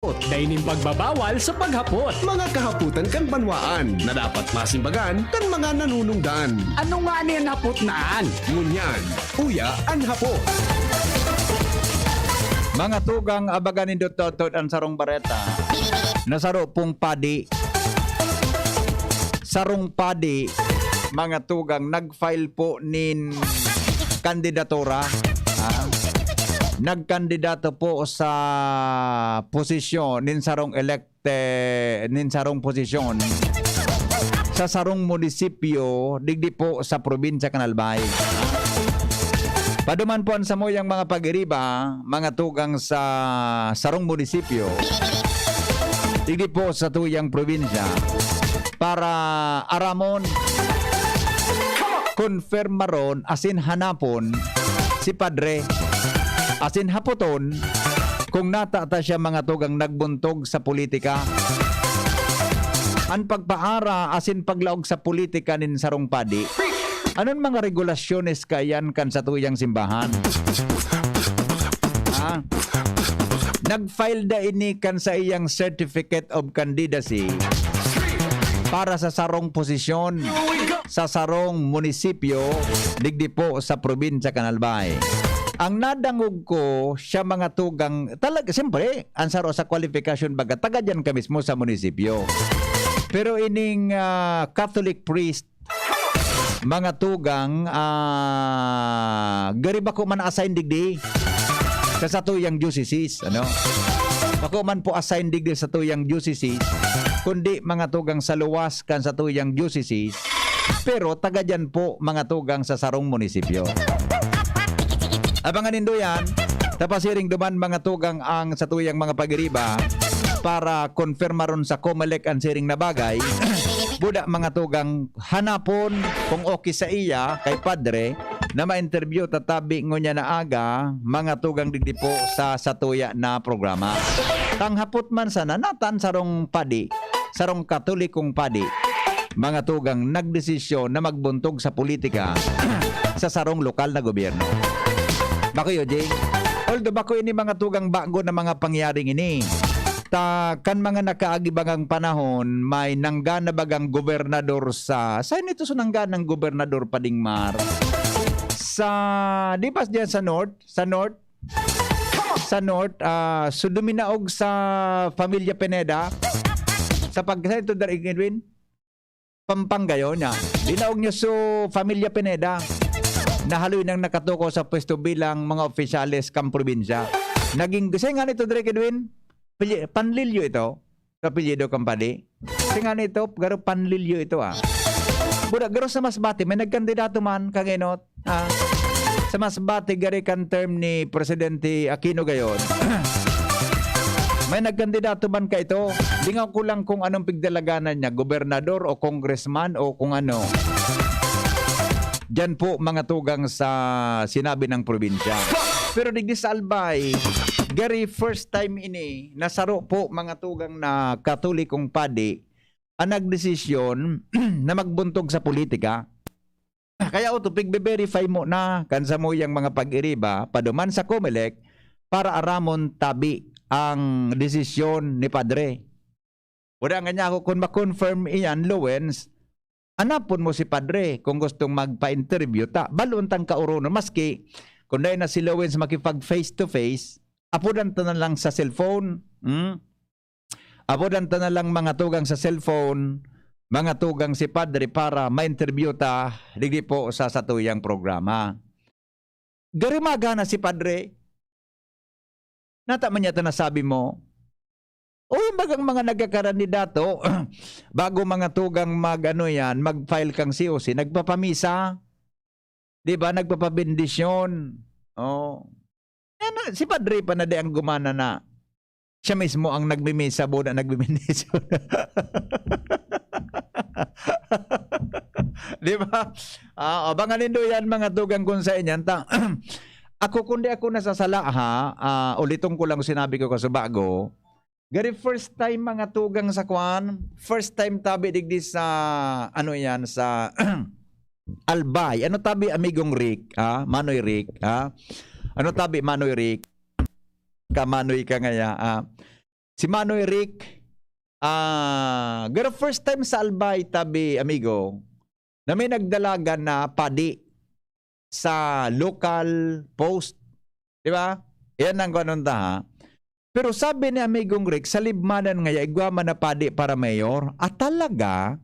Daining pagbabawal sa paghapot. Mga kahaputan kan banwaan na dapat masimbagan kan mga nanunungdan. Ano nga niyan hapot naan? Ngunyan, uya ang hapot. Mga tugang abagan ni Duttot ang sarong bareta. Nasaro pong padi. Sarong padi, mga tugang, nag-file po nin kandidatura. Nagkandidato po sa posisyon, nin sarong posisyon sa sarong munisipyo, digdi po sa probinsya Canalbay. Paduman po ang samoyang mga pag-iriba, mga tugang sa sarong munisipyo, digdi po sa tuyang probinsya, para aramon, konfirmaron, asin hanapon, si Padre, asin hapoton, kung natata siya mga tugang nagbuntog sa politika. Ang pagpaara, asin paglaog sa politika nin sarong padi, anon mga regulasyones kayan kan sa tuyang simbahan? Nag-file da ini kan sa iyang certificate of candidacy para sa sarong posisyon sa sarong munisipyo digdi po sa probinsya Canalbay. Ang nadangog ko siya mga tugang talaga siyempre ang saro sa qualification baga taga dyan ka mismo sa munisipyo. Pero ining Catholic priest mga tugang gari ba ko man assign digdi sa tuyang diocese, ano? Ako man po assign digdi sa tuyang diocese, kundi mga tugang sa luwas kan sa tuyang diocese, pero taga dyan po mga tugang sa sarong munisipyo. Abangan nindo yan, tapasiring duman mga tugang ang sa tuyang mga pag-iriba para konfirmaron sa COMELEC ang siring na bagay. Buda mga tugang hanapon kung okay sa iya kay Padre na ma-interview tatabi ngunya na aga mga tugang digdi po sa satuya na programa. Tanghapot man sana natan sarong padi, sarong katolikong padi, mga tugang nagdesisyon na magbuntog sa politika sa sarong lokal na gobyerno. Bako yo, Jing. Although bako ini mga tugang bago na mga pangyaring ini. Kan mga nakaagibangang panahon, may nanggana bagang gobernador sa ito so nangganang gobernador Padingmar. Di ba diyan sa North? Sa North, so duminaog sa Familia Pineda. Sa ito darig Edwin? Pampanga niya. Dinaog niya so Familia Pineda. Nahaloy nang nakatuko sa pwesto bilang mga opisyales kang probinsya. Naging, kasi nga nito, Drake Edwin, Panlilyo ito, kapilyedo kampani. Kasi nga nito, garo Panlilyo ito garo sa Masbate, may nagkandidato man, kanginot. Sa Masbate, gari kan term ni Presidente Aquino gayon. May nagkandidato man ka ito. Lingaw ko lang kung anong pigdalaganan niya, gobernador o congressman o kung ano. Diyan po mga tugang sa sinabi ng probinsya. Pero digdi sa Albay, gari first time ini, nasaro po mga tugang na katolikong padi, ang nagdesisyon na magbuntog sa politika. Kaya ito, pigbe-verify mo na kansa mo yung mga pag-iriba, paduman sa COMELEC, para aramon tabi ang desisyon ni Padre. Wala nga niya ako kung ma-confirm iyan, Lowens, anapon mo si Padre kung gustong magpa-interview baluntang kauruno maski kung dahil na si Lowens makipag face to face apudan ta na lang sa cellphone apudan ta na lang mga tugang sa cellphone mga tugang si Padre para ma-interview ta digdi po sa satuyang programa. Garimaga na si Padre nata man yata nasabi mo o yung bagang mga nagkakandidato, bago mga tugang mag-file kang COC, nagpapamisa. Diba? Nagpapabendisyon. Oh. Si Padre pa na di ang gumana na siya mismo ang nagmimisa, buda nagbibendisyon. Diba? Abangan nindo yan mga tugang kung sa inyan. Ako kundi ako nasasala ulitong ko lang sinabi ko kasi bago, gari first time mga tugang sa kwan, first time tabi digdi sa sa Albay. Ano tabi amigong Rick, Manoy Rick, Ano tabi Manoy Rick? Kamanoy ka ngaya. si Manoy Rick, pero first time sa Albay, tabi, amigo, na may nagdalaga na padi sa local post. Di ba? Yan ang ganun ta, ha? Pero sabi ni amigong Rick, sa libmanan nga, igwaman na padi para mayor, at talaga,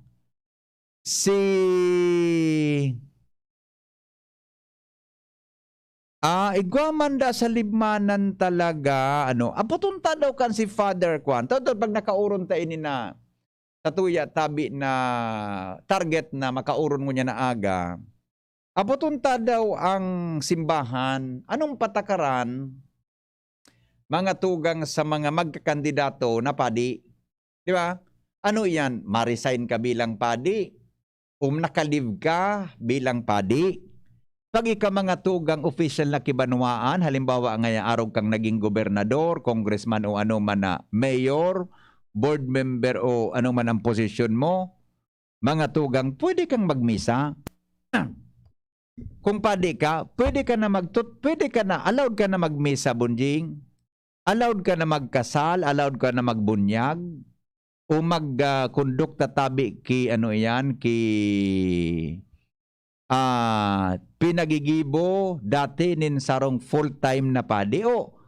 igwaman da sa libmanan talaga, aputunta daw kan si Father Kwan. Totoo, pag nakauron ta ini na, tatuya, tabi na target na makauron mo niya na aga, aputunta daw ang simbahan, anong patakaran, mga tugang sa mga magkakandidato na padi. Di ba? Ano yan? Ma-resign ka bilang padi? Nakalive ka bilang padi? Pag ika mga tugang official na kibanwaan, halimbawa ngayong araw kang naging gobernador, congressman o ano man na mayor, board member o ano man ang posisyon mo, mga tugang, pwede kang magmisa. Kung padi ka, pwede ka na allowed ka na magmisa, bunjing. Allowed ka na magkasal, allowed ka na magbunyag, o mag-conduct tabi ki pinagigibo dati nin sarong full-time na padi. O,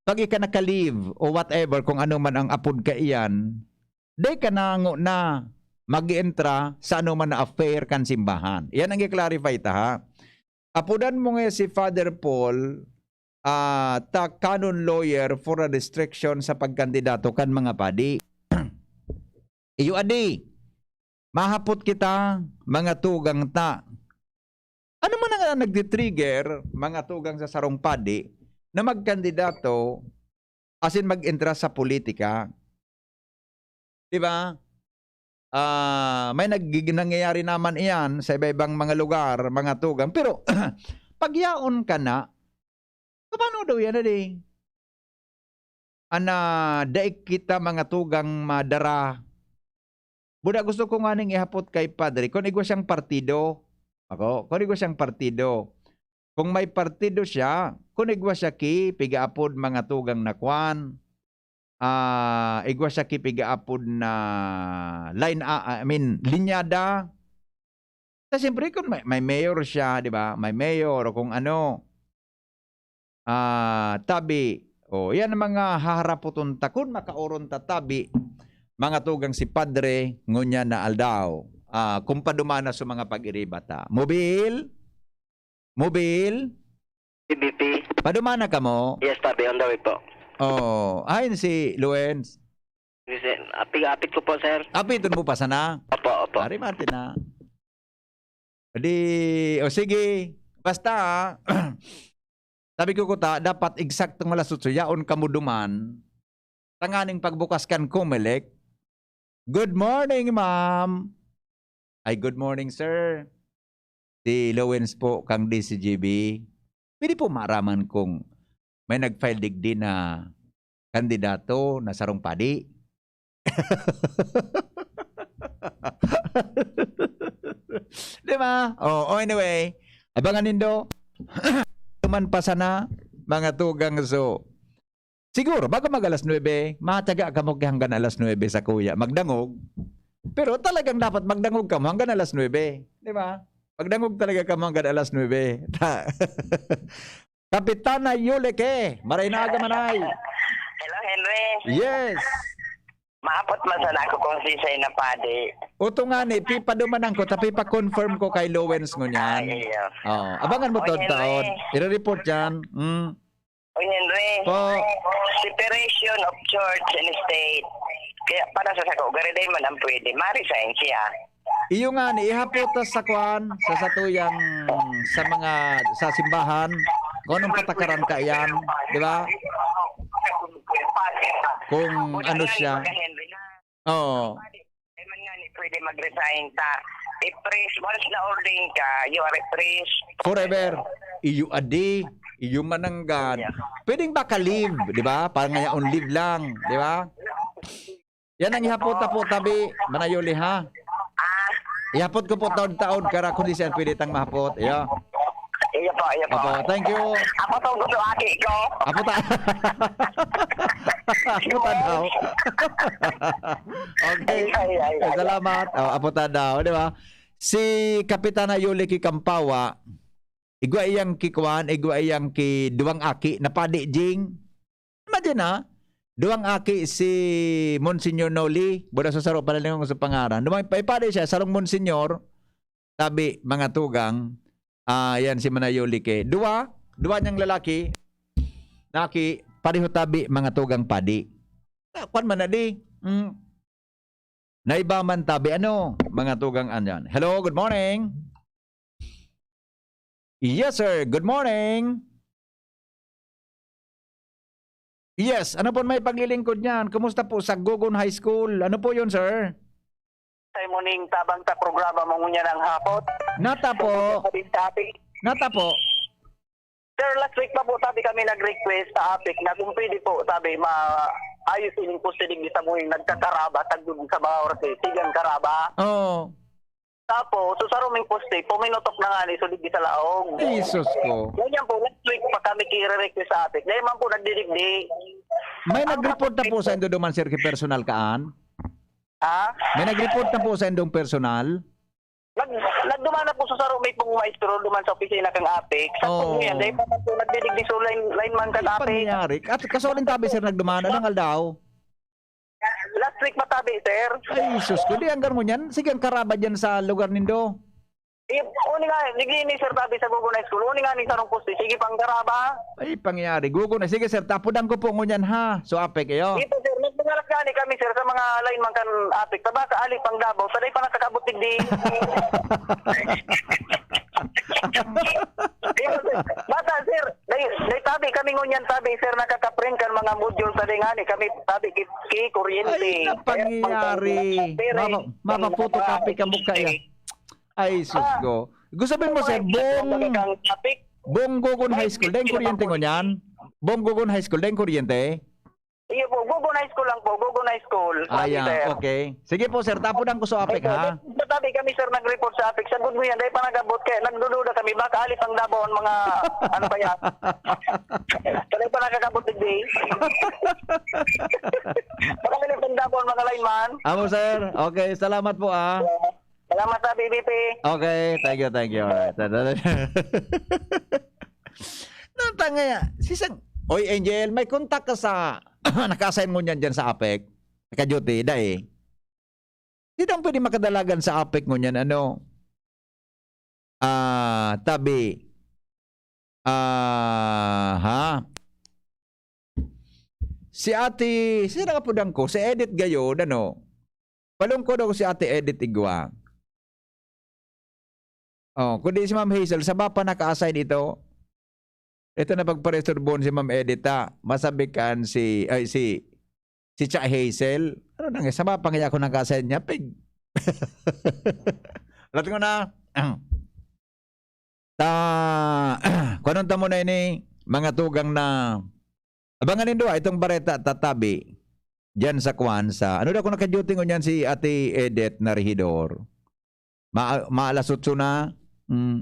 pag ika naka-leave o whatever, kung ano man ang apod ka iyan, day ka na mag-entra sa ano man na affair kan simbahan. Yan ang i-clarify ta, ha? Apudan mo nga si Father Paul, canon lawyer for a restriction sa pagkandidato kan mga padi. Iyo adi, mahapot kita, mga tugang ta. Ano man ang nagdi-trigger, mga tugang sa sarong padi, na magkandidato, as in mag-entra sa politika? Diba? May nangyayari naman iyan sa iba-ibang mga lugar, mga tugang. Pero, pagyaon ka na, paano daw yan, adi? Daig kita mga tugang madara. Buda gusto ko nga ning ihapot kay Padre, kung igwa siyang partido, kung may partido siya, kung igwa siya ki, pigaapod mga tugang na kwan, igwa siya ki pigaapod na linyada. Kasi siyempre kung may mayor siya, di ba? May mayor o kung ano, tabi, yan ang mga haharaputon takun, makauron tatabi, mga tugang si Padre, ngunya na aldaw. Kung padumana sa mga pag-iribata. Mobil? CBP. Padumana ka mo? Yes, tabi. On the way po. Ayun si Luens. Apit ko po, sir. Apiton mo pa sana? Opo. Ari Martin na. Sige. Basta, sabi ko ta, dapat eksaktong malasutso, yaon ka mo duman, tanganing pagbukas kan Comelec. Good morning, ma'am. Ay, good morning, sir. Si Lowens po, kang DCGB. Pwede po maraman kung may nag-file digdi na kandidato na sarong padi. Di ba? Anyway, abangan nindo. Tuman pa sana, mga tugang so. Siguro, bago mag alas 9, mataga ka mo hanggang alas 9 sa kuya. Magdangog. Pero talagang dapat magdangog ka mo hanggang alas 9. Di ba? Magdangog talaga ka mo hanggang alas 9. Kapitana Yuleke, maray na aga manay. Hello, Henry. Yes. Maapot masana ko kung sisay na padi. Uto nga ni, pipadumanan ko, tapi pa-confirm ko kay Lowens ngunyan. Iyo. Abangan mo Henry. taon. I-report yan. Oy, Henry. Po. Separation of church and state. Kaya para sa sako, gariday man ang pwede. Ma-resign siya. Iyo nga ni, ihapotas sa kwan, sa satuyang, sa simbahan, kung anong patakaran ka yan, di ba? Kung ano siya. Oo. Ay man nga ni pwede mag-resign ta. I-priest, once na ordering ka, you are a priest. Forever. Iyo adi, iyo mananggan. Pwedeng baka leave, di ba? Parang ngayon on leave lang, di ba? Yan ang ihapot po tabi, manayoli ha. Ihapot ko po taon-taon kara kundi siya pwede tang mahapot. Iyo. Iyo po. Apo, thank you. Ako to gusto aki ko. Apo ta. Aputa daw. Okay. Ay. Salamat. Aputa daw, di ba? Si Kapitana Yuli Kikampawa, igwa iyang kikuan, igwa iyang ki duwang aki na padi jing. Imagine na, duwang aki si Monsignor Noli, buda sa saro pala sa pangaran. Dumang paipadi siya, sarong Monsignor, sabi mga tugang, yan si Manayuli ke. Dua niyang lalaki, naki, pareho tabi mga tugang padi. Kwan man na di. Naiba man tabi, ano, mga tugang anyan. Hello, good morning. Yes, sir. Good morning. Yes, ano po may paglilingkod niyan? Kumusta po sa Gogon High School? Ano po yun, sir? Sa muning tabang ta programa mo ngunya ng hapot. Nata po. Nata po. Sir, last week pa po sabi kami nag-request sa APIC na kung pwede po sabi maayos ining pustidig sa muning nagkakaraba tagdun sa bawat sigang karaba. Oh. Tapos, sa ruming poste, puminotok na nga ni Sulig sa laong. Jesus ko. Ganyan po, last week pa kami kire-request sa APIC. Dahil man po nagdidigdi. May nag-report na po sa indo duman, sir, kay personal kaan? Ha? May nag-report na po sa indong personal? Nagduman na po sa ruming pong maestro duman sa opisina kang APIC. Sa Oh. po yan, dahil pa man po nagdidigdi so lineman kang APIC. Pangyayari. At kasolin tabi, sir, nagdumana. Anong aldaw? Last week matabi, sir. Ay, Jesus ko. Di hanggang mo niyan. Sige, ang karaba dyan sa lugar nindo. Uni nga, nagli sir tabi sa Google High School. Uni nga ni sarong poste. Sige pang karaba. Ay, pangyayari. Gugo na. Sige, sir. Tapudan ko po ngunyan, ha? So, apek kayo. Dito sir, nagpangarap gani kami sir sa mga lineman kan APIC. Taba sa ali pang Davao. Saday pa nakakabutig di. Bata sir, day tabi kami ngunyan tabi sir nakaka-print kan mga module sa dingani kami tabi ki kuryente. Ay, pangyayari. Mapaputo kapi ka mukha ya. Ay, sus ko. Gusto sabihin mo, sir, Bong Gogon High School, dahil kuryente ngunyan? Bong Gogon High School, dahil kuryente? Iyo po, Google High School lang po, Google High School. Ayan, Sir. okay. Sige po, sir, tapudan ko sa apek, ha? Tabi kami sir nag-report sa APIC. Sagot mo yan, dahil pa nagabot kaya nagdududa kami. Baka alip ang Davao ang mga ano pa yan. Dahil pa nakakabot digdi. Baka alip ang Davao ang mga lineman. Amo, sir. Okay, salamat po, ah. Salamat sa BBP. Okay, thank you. Alright. Natanga ya. Sisang, oy Angel, may kontak ka sa, naka-assign mo niyan dyan sa APEC. Naka-duty, dahil. Hindi daw pwede makadalagan sa APEC mo niyan, ano? Tabi. Ha? Si ate, sino ka pudang ko? Si Edith Gayon, ano? Palong ko daw si ate Edith Igwa. Oh, kundi si Ma'am Hazel, sa ba pa naka-assign ito? Ito na pagparestorbon si Ma'am Edith, ha? Masabikan si Cha Hazel. Ano nang sa ba pa kaya ako naka-assign niya? Pig. Alat ko na. Kunong tamo na ini, mga tugang na, abangan nindo, itong bareta tatabi, dyan sa Kwanza. Ano daw kung naka-duty ko niyan si ate Edith na rehidor? Maalas 8 na. 2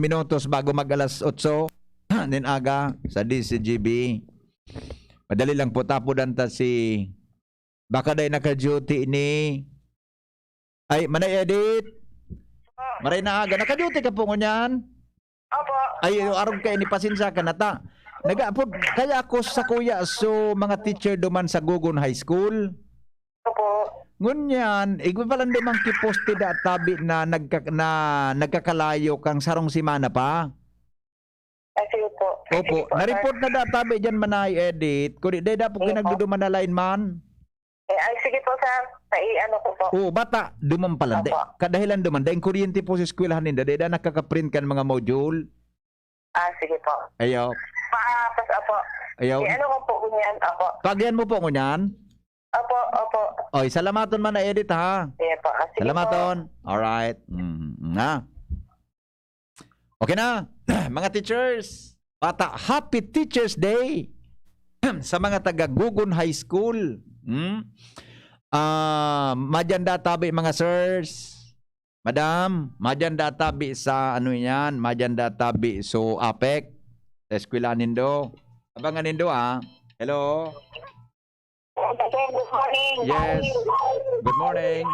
minutos bago mag-alas 8 nin aga sa DCGB. Madali lang po tapudan ta si baka day naka-duty ni ay Manay Edith. Maray na aga naka-duty ka po ngunyan. Opo. Ay aron kay ni pasensya ka nata. Nagapod kaya ako sa kuya so mga teacher duman sa Gogon High School. Opo. Ngunyan, igwapalan dumang kiposte da tabi na nagkakalayo kang sarong simana pa. Ay, sige po. Opo, na-report na da tabi dyan Manay Edit. Kung di da po kinagduduman na lineman. Ay, sige po, sir. Ano ko po. Oo, bata, duman pala. Kadahilan duman, dahil kuryente po sa eskwelahan ninda, dahil da nakaka-print kan mga module. Sige po. Ayaw. Maapas, apo. Ayaw. Ano ko po kunyan, apo. Pagyan mo po ngunyan. Opo. Oy, salamaton man na Edit ha. Sige po. Sige Salamaton. Alright. Na. Okay na. Mga teachers. Bata, Happy Teachers Day sa mga taga Gogon High School. Majanda tabi mga sirs. Madam, majanda tabi sa ano yan, majanda tabi so APEC. Sa eskwela nindo. Abangan nindo Hello. Sir, good morning. Yes. Good morning.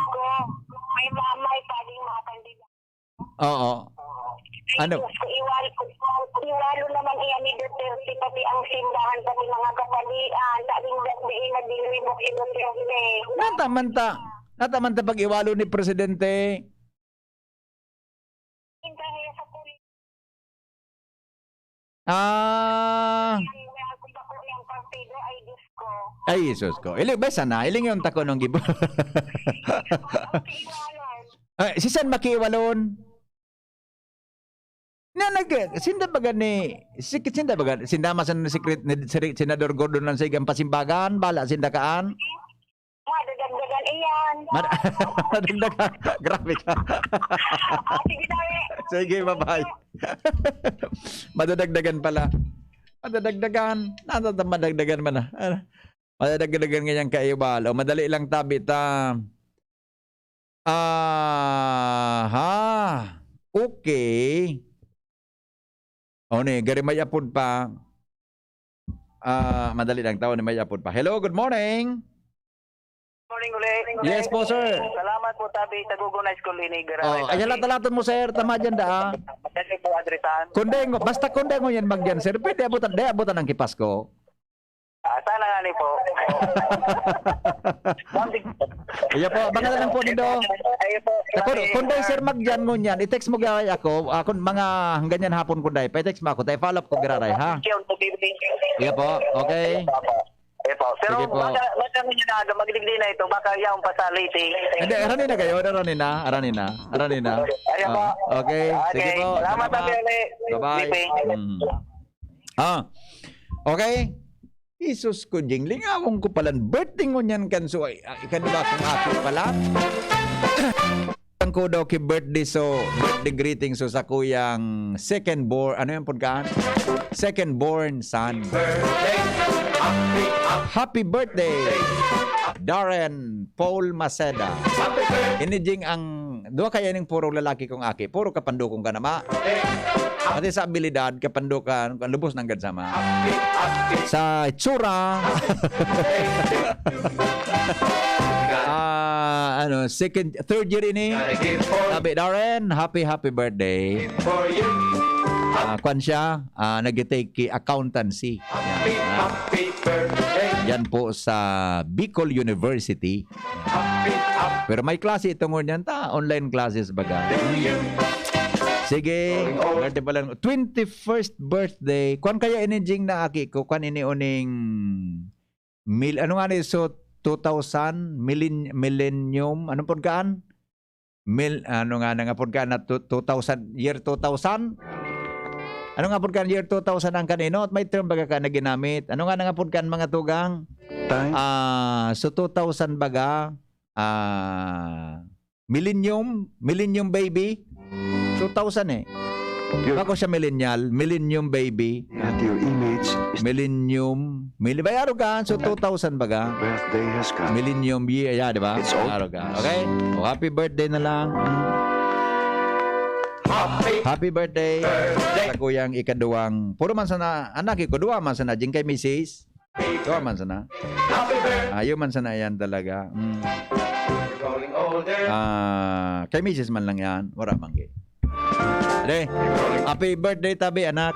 May mamay paging mga kandidato. Oo. Ano? Iwalo naman iyan ni Duterte, pati ang simbahan, pati mga kapalian, sabing dasdiin na dinribok si Duterte. Natamanta pag iwalo ni Presidente. Hintahin sa pulis. Kung bako yung partido ay Diyos ko. Ay, Jesus ko. Iling ba sana? Iling yung tako nung gibo. Okay, iwalan. Si San makiiwalon? Sinda ba gani? Sinda ba gani? Sinda masan ni secret ni Senador Gordon lang sa igang pasimbagan, bala sinda kaan. Madadagdagan iyan. Madagdagan. Grabe ka. Sige tayo. Sige, bye-bye. Madadagdagan pala. Madadagdagan. Madagdagan man na. Madadagdagan ngayang kaiwal. O madali lang tabi ta. Okay. O ni, gari may apod pa. Madali lang tao ni may apod pa. Hello, good morning. Morning ulit. Yes po, sir. Salamat po tabi sa Google High School ini. Ayan lang mo, sir. Tama dyan da. Kasi po adresan. Kundengo, basta kundengo yan magyan, sir. Pwede abutan ng kipas ko. Sana nga ni po. Iya po, baka na lang po nindo. Ayo po. Kunday, sir, magyan mo yan. I-text mo gaway ako. Ako, mga ganyan hapon kunday. Pa-text mo ako. Tayo follow up ko gararay, ha? Iya po, okay. Ayo po. Pero Sige po. baka niya na magdigdi na ito. Baka yaong pasaliti. Hindi, aranin na kayo. Aranin na. Ayo po. Okay, sige po. Salamat tabi ulit. Bye-bye. Okay. Isus ko, Jing. Lingawang ko pala. Birthday ko niyan kanso. Ikadwa kong ako pala. Ang ko daw ki birthday so birthday greeting so sa kuyang second born. Ano yung pagkaan? Second born son. Happy birthday. Darren Paul Maceda. Ini Jing ang duha kaya ning puro lalaki kong aki. Puro kapandukong ka nama. Pati sa abilidad, kapandukan, lubos ng gadsama. Sa itsura, third year ini, sabi, Darren, happy birthday. Kwan siya, nag-take accountancy. Yan po sa Bicol University. Pero may klase ito mo niyan, online classes baga. Sige, birthday pala. 21st birthday. Kwan kaya inijing na aki ko? Kwan ini uning ano nga ni? So, 2000? Millennium? Anong pagkaan? Ano nga nga pagkaan na 2000? Year 2000? Ano nga pagkaan year 2000 ang kanino? At may term baga ka na ginamit. Ano nga nga pagkaan mga tugang? So, 2000 baga. Millennium baby? 2000 eh. Ako siya millennium baby. At your image is Bayaro ka. So 2000 baga. birthday has come. Millennium year, di ba? It's all- Bayaro ka. Okay? O, happy birthday na lang. Happy birthday. Sa kuyang ikaduwang. Puro man sana, anak ko, duwa man sana. Jing kay Mrs. Duwa man sana. Ayaw man sana yan talaga. Kay Mrs. man lang yan. Wala manggi. Happy birthday tabi anak.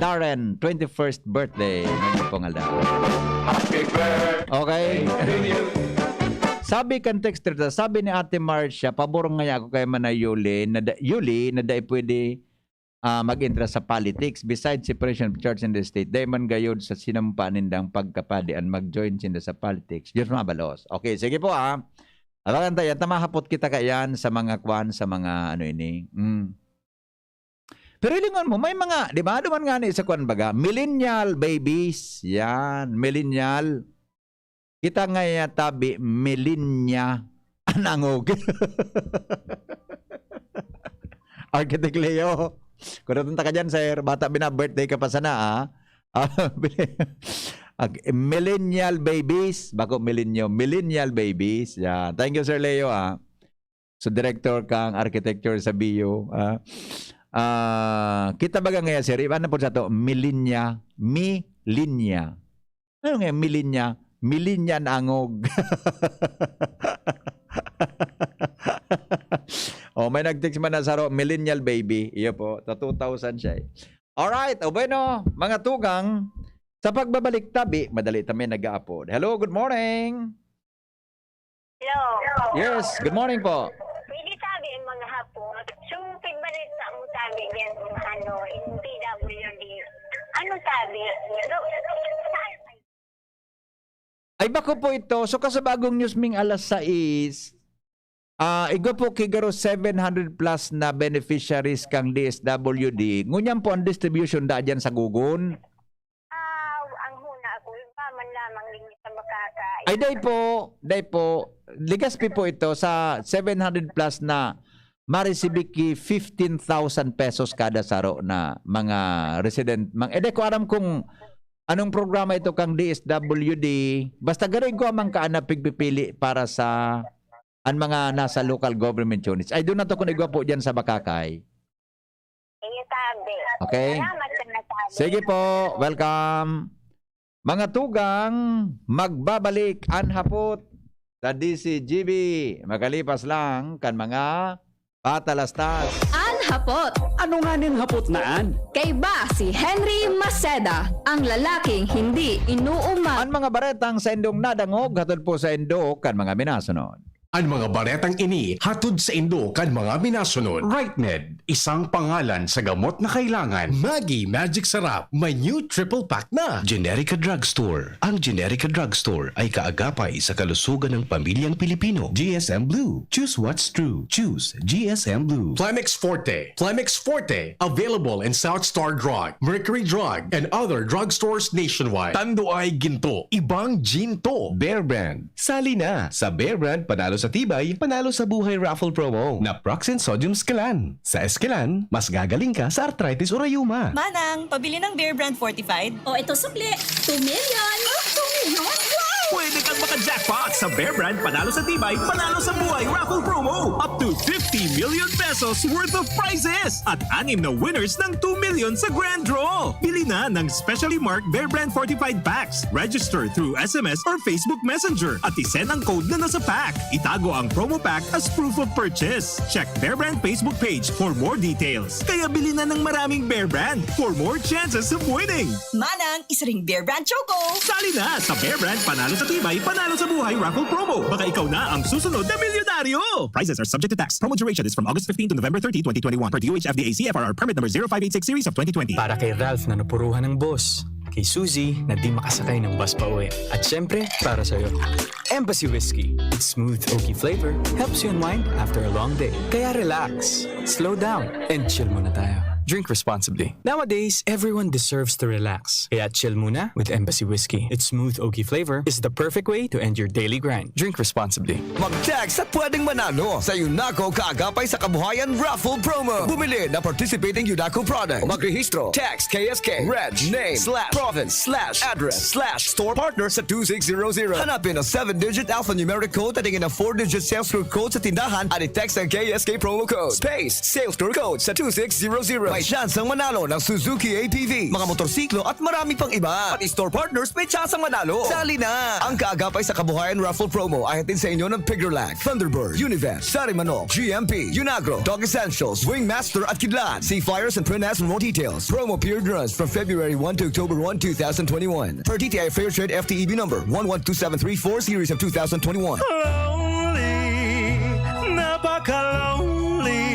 Darren, 21st birthday. Nandito po nga daw. Okay. Sabi kan texter, sabi ni Ate Marcia, pabor nga ako kay Manay Yuli na dahil pwede mag-interest sa politics besides separation of church and the state. Dahil man gayod sa sinampaanindang pagkapadian mag-join sila sa politics. Diyos mabalos. Okay, sige po Abakan tayo, tamahapot kita kayan sa mga kwan, sa mga ano ini. Pero ilingon mo, may mga, di ba? Duman nga ni sa kwan baga, millennial babies. Yan, millennial. Kita nga tabi, millennia. Anangog. Architect Leo. Kung natunta ka dyan, sir, bata birthday ka pa sana, millennial babies. Bako millennial babies. Yeah. Thank you, Sir Leo. So, director kang architecture sa BU. Kita baga ngayon, sir, ano po sa to? Millennia. Ano nga, milinya? Milinya na angog. May nag-text man na saro, millennial baby. Iyo po, ta 2,000 siya eh. Alright, bueno, mga tugang, sa pagbabalik tabi, madali kami nag-upload. Hello, good morning. Hello. Yes, good morning po. Pwede sabi ang mga hapon, sumupid ba rin sa mo sabi yan, in PWD. Ano sabi? Ay bako po ito, so kasabagong news ming alas 6, igo po kigaro 700 plus na beneficiaries kang DSWD. Ngunyan po ang distribution da dyan sa Gugun. Ang huna ako, pa man lamang lingit sa makaka. Ay day po, ligaspi po ito sa 700 plus na maresibiki 15,000 pesos kada saro na mga resident. Day ko aram kung anong programa ito kang DSWD. Basta garing ko amang kaanap pigpipili para sa ang mga nasa local government units. Ay doon na to kung igwa po dyan sa Bakakay. Iyo sabi. Okay. Salamat sa nasabi. Sige po, welcome. Mga tugang, magbabalik ang hapot sa DCGB. Magalipas lang kan mga patalastas. Hapot. Ano nga ning hapot naan? Kay ba si Henry Maceda, ang lalaking hindi inuuman. Ang mga baretang sa indong nadangog, hatod po sa indo kan mga minasunod. Ang mga baretang ini hatod sa Indo kan mga minasunod. RightMed, isang pangalan sa gamot na kailangan. Maggie Magic Sarap, may new triple pack na. Generica Drugstore. Ang Generica Drugstore ay kaagapay sa kalusugan ng pamilyang Pilipino. GSM Blue. Choose what's true. Choose GSM Blue. Flemix Forte. Flemix Forte, available in South Star Drug, Mercury Drug, and other drugstores nationwide. Tando ay ginto. Ibang ginto. Bear Brand. Sali na. Sa Bear Brand, panalo sa tibay, panalo sa buhay raffle promo na Proxen Sodium Scalan. Sa Escalan, mas gagaling ka sa arthritis o rayuma. Manang, pabili ng Bear Brand Fortified. O ito sukli, 2 million. 2 million? Wow! Pwede kang maka-jackpot sa Bear Brand Panalo sa Tibay, Panalo sa Buhay Raffle Promo. Up to 50 million pesos worth of prizes. At 6 na winners ng 2 million sa grand draw. Bili na ng specially marked Bear Brand Fortified Packs. Register through SMS or Facebook Messenger. At isend ang code na nasa pack. Itago ang promo pack as proof of purchase. Check Bear Brand Facebook page for more details. Kaya bili na ng maraming Bear Brand for more chances of winning. Manang, isa ring Bear Brand Choco. Sali na sa Bear Brand Panalo sa Tibay, Panalo sa Buhay Raffle Promo. Baka ikaw na ang susunod na milyonaryo. Prizes are subject to tax. Promo duration is from August 15 to November 30, 2021. Per DOH FDA CFRR permit number 0586 series of 2020. Para kay Ralph na napuruhan ng boss. Kay Suzy na di makasakay ng bus pa uwi. At syempre, para sa'yo. Embassy Whiskey. Its smooth, oaky flavor helps you unwind after a long day. Kaya relax, slow down, and chill muna tayo. Drink responsibly. Nowadays, everyone deserves to relax. Kaya chill muna with Embassy Whiskey. Its smooth, oaky flavor is the perfect way to end your daily grind. Drink responsibly. Mag-text at pwedeng manalo sa UNACO kaagapay sa kabuhayan raffle promo. Bumili na participating UNACO product. Magrehistro. Text KSK, reg, name, /province, /address, /store partner sa 2600. Hanapin ang 7-digit alphanumeric code at tingin ang 4-digit sales store code sa tindahan at i-text ang KSK promo code. Space, sales store code sa 2600. May syansang manalo ng Suzuki ATV, mga motorsiklo at marami pang iba. Pati store partners may syansang manalo. Sali na! Ang kaagapay sa kabuhayan raffle promo ay hatid sa inyo ng Piggerlac, Thunderbird, Univest, Sarimanok, GMP, Unagro, Dog Essentials, Wingmaster at Kidlat. See flyers and print ads for more details. Promo period runs from February 1 to October 1, 2021. Per TTI Fair Trade FTEB number 112734 series of 2021. Lonely, napaka-lonely.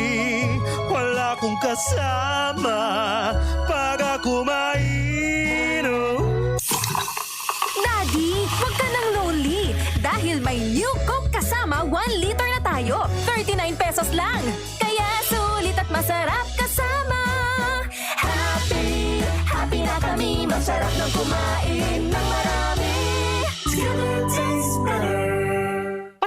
Wala akong kasama pag ako mainom. Daddy, wag ka nang lonely. Dahil may new Coke kasama 1 liter na tayo. 39 pesos lang. Kaya sulit at masarap kasama. Happy, happy na kami. Masarap ng kumain ng marami. Together tastes better.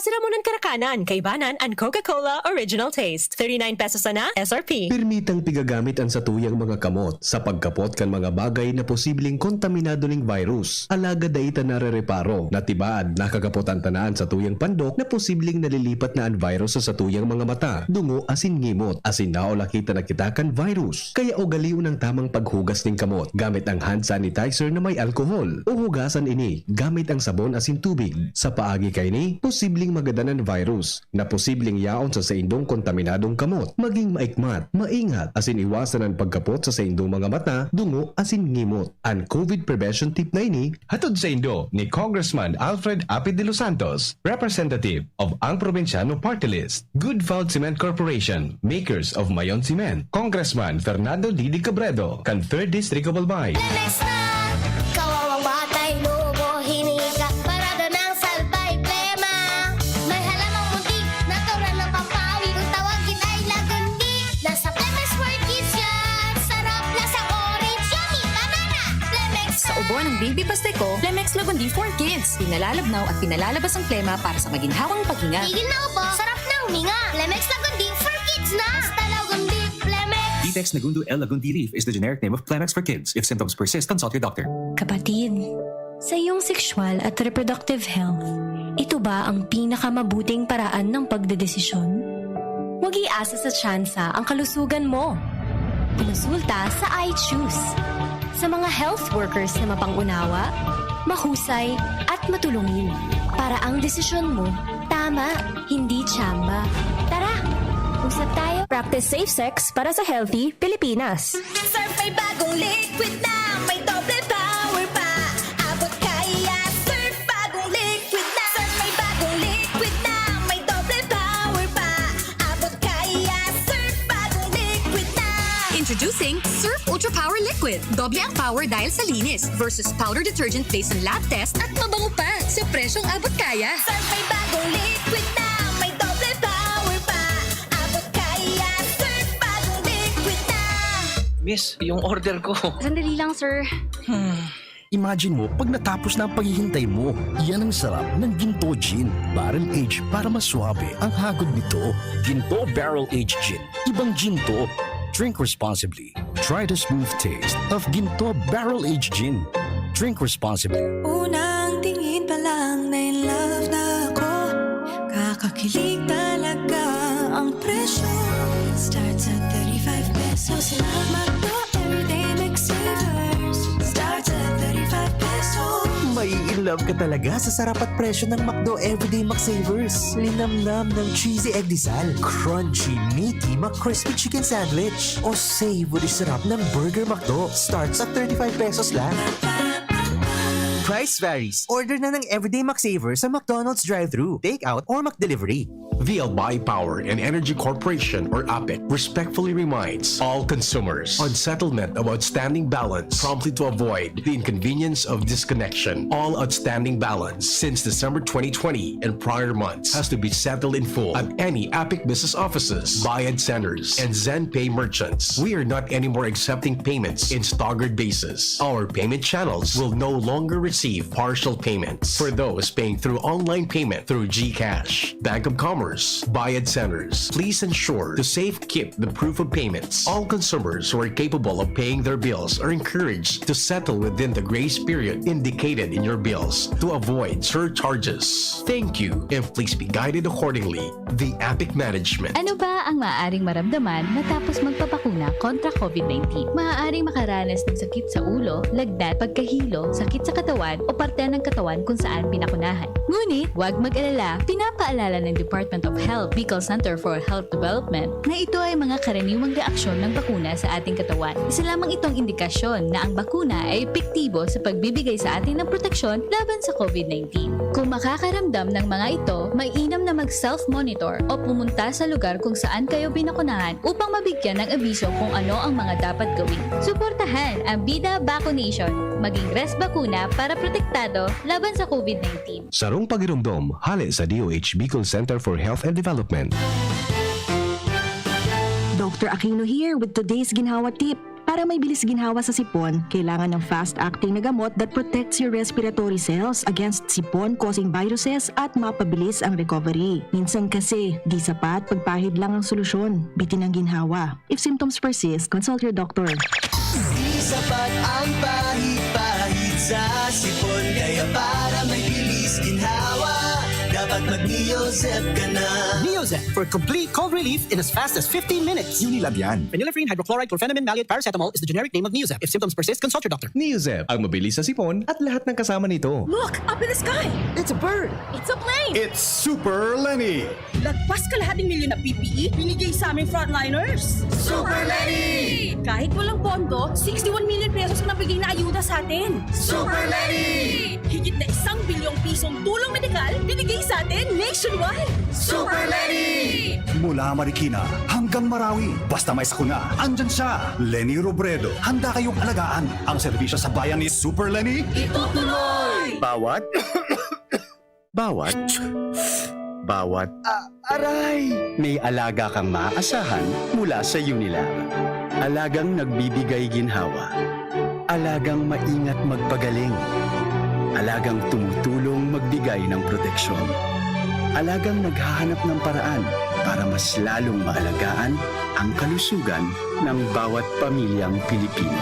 Pasiramunan Karakanan, Kaibanan, and Coca-Cola Original Taste. 39 pesos na SRP. Permitang pigagamit ang satuyang mga kamot sa pagkapot kan mga bagay na posibleng kontaminado ning virus. Alaga daita narereparo, natibaad nakagapot ang tanaan sa tuyang pandok na posibleng nalilipat na ang virus sa satuyang mga mata, dungo asin ngimot, asin naola kita nakita kan virus. Kaya ugaliw ng tamang paghugas ning kamot gamit ang hand sanitizer na may alkohol o hugasan ini gamit ang sabon asin tubig. Sa paagi kay ni, posibleng magadanan virus na posibleng yaon sa indong kontaminadong kamot. Maging maikmat, maingat asin iwasan ang pagkapot sa indong mga mata, dungo asin ngimot. Ang COVID prevention tip na ini hatod sa indo ni Congressman Alfred Apid de los Santos, representative of ang Provinciano Party List, Good Found Cement Corporation, makers of Mayon Cement, Congressman Fernando Didi Cabredo, kan 3rd District of Albay. Kawawang batay, lobo, hinika, parada ng salbay, plema. May halamang muntik, natural ng pampawi, kung tawagin ay lagundi. Nasa Plemex for Kids yan, sarap lasang orange, yummy, banana, Plemex. Sa ubo ng Baby Pasteco, Plemex Lagundi for Kids. Pinalalabnaw at pinalalabas ang plema para sa maginhawang paghinga. Tigil na ubo, sarap na huminga. Plemex Lagundi for Kids na. Basta Lagundi, Plemex. Detex Nagundo L. Lagundi Leaf is the generic name of Plemex for kids. If symptoms persist, consult your doctor. Kapatid, sa iyong sexual at reproductive health, ito ba ang pinakamabuting paraan ng pagdedesisyon? Huwag iasa sa tsansa ang kalusugan mo. Konsulta sa iChoose. Sa mga health workers na mapangunawa, mahusay at matulungin para ang desisyon mo tama, hindi tsamba. Tara, usap tayo. Practice safe sex para sa healthy Pilipinas. Surf may bagong liquid na, may doble power pa. Abot kaya, surf bagong liquid na. Surf may bagong liquid na, may doble power pa. Abot kaya, surf bagong liquid na. Introducing Surf Ultra Power Liquid. Doble ang power dahil sa linis versus powder detergent based on lab test at mabango pa sa presyong abot kaya. Surf may bagong liquid na, may doble power pa. Abot kaya, surf bagong liquid na. Miss, yung order ko. Sandali lang, sir. Imagine mo, pag natapos na ang paghihintay mo, yan ang sarap ng Ginto Gin. Barrel aged para maswabe ang hagod nito. Ginto Barrel Aged Gin. Ibang Ginto. Drink responsibly. Try the smooth taste of Ginto Barrel Aged Gin. Drink responsibly. Unang tingin pa lang na in love na ako. Kakakilig talaga ang presyo. Starts at 35 pesos lang. Magno everyday McSavers. Starts at 35 pesos. May in love ka talaga sa sarap at presyo ng McDo Everyday McSavers. Linamnam ng cheesy egg disal, crunchy, meaty McCrispy chicken sandwich, o savory sarap ng Burger McDo. Starts at 35 pesos lang. Price varies. Order na ng Everyday McSavers sa McDonald's drive-thru, take-out, or McDelivery. The Albay Power and Energy Corporation, or APEC, respectfully reminds all consumers on settlement of outstanding balance promptly to avoid the inconvenience of disconnection. All outstanding balance since December 2020 and prior months has to be settled in full at any APEC business offices, Bayad centers, and ZenPay merchants. We are not anymore accepting payments in staggered basis. Our payment channels will no longer receive partial payments for those paying through online payment through GCash, Bank of Commerce, Bayad centers. Please ensure to safe keep the proof of payments. All consumers who are capable of paying their bills are encouraged to settle within the grace period indicated in your bills to avoid surcharges. Thank you, and please be guided accordingly. The APEC Management. Ano ba ang maaaring maramdaman matapos magpapakuna kontra COVID-19? Maaaring makaranas ng sakit sa ulo, lagnat, pagkahilo, sakit sa katawan o parte ng katawan kung saan pinakunahan. Ngunit, huwag mag-alala, pinapaalala ng Department of Health Bicol Center for Health Development na ito ay mga karaniwang reaksyon ng bakuna sa ating katawan. Isa lamang itong indikasyon na ang bakuna ay epektibo sa pagbibigay sa atin ng proteksyon laban sa COVID-19. Kung makakaramdam ng mga ito, mainam na mag-self-monitor o pumunta sa lugar kung saan kayo binakunahan upang mabigyan ng abiso kung ano ang mga dapat gawin. Suportahan ang Bida Vaccination, maging res bakuna para protektado laban sa COVID-19. Sarong pagirumdom, hali sa DOH Bicol Center for Health and Development. Dr. Aquino here with today's ginhawa tip. Para may bilis ginhawa sa sipon, kailangan ng fast-acting na gamot that protects your respiratory cells against sipon-causing viruses at mapabilis ang recovery. Minsan kasi, di sapat pagpahid lang ang solusyon. Bitin ang ginhawa. If symptoms persist, consult your doctor. Di sapat ang pahit-pahit sa sipon, kaya para may bilis ginhawa, dapat mag-Neozep ka na. Neozep for complete cold relief in as fast as 15 minutes. Unilab yan. Phenylephrine, hydrochloride, chlorpheniramine, maleate, paracetamol is the generic name of Neozep. If symptoms persist, consult your doctor. Neozep, ang mabilis sa sipon at lahat ng kasama nito. Look, up in the sky! It's a bird. It's a plane! It's Super Lenny! Lagpas kalahating milyon na PPE, binigay sa aming frontliners! Super Lenny! Kahit walang pondo, 61 million pesos ang nabigay na ayuda sa atin! Super Lenny! Higit na 1 bilyong pisong tulong medikal, binigay sa atin nationwide! Super Lenny! Mula Marikina hanggang Marawi, basta may sakuna, andyan siya! Lenny Robredo, handa kayong alagaan. Ang serbisyo sa bayan ni Super Lenny. Itutuloy! Bawat aray! May alaga kang maaasahan mula sa Unilab. Alagang nagbibigay ginhawa. Alagang maingat magpagaling. Alagang tumutulong magbigay ng proteksyon. Alagang naghahanap ng paraan para mas lalong maalagaan ang kalusugan ng bawat pamilyang Pilipino.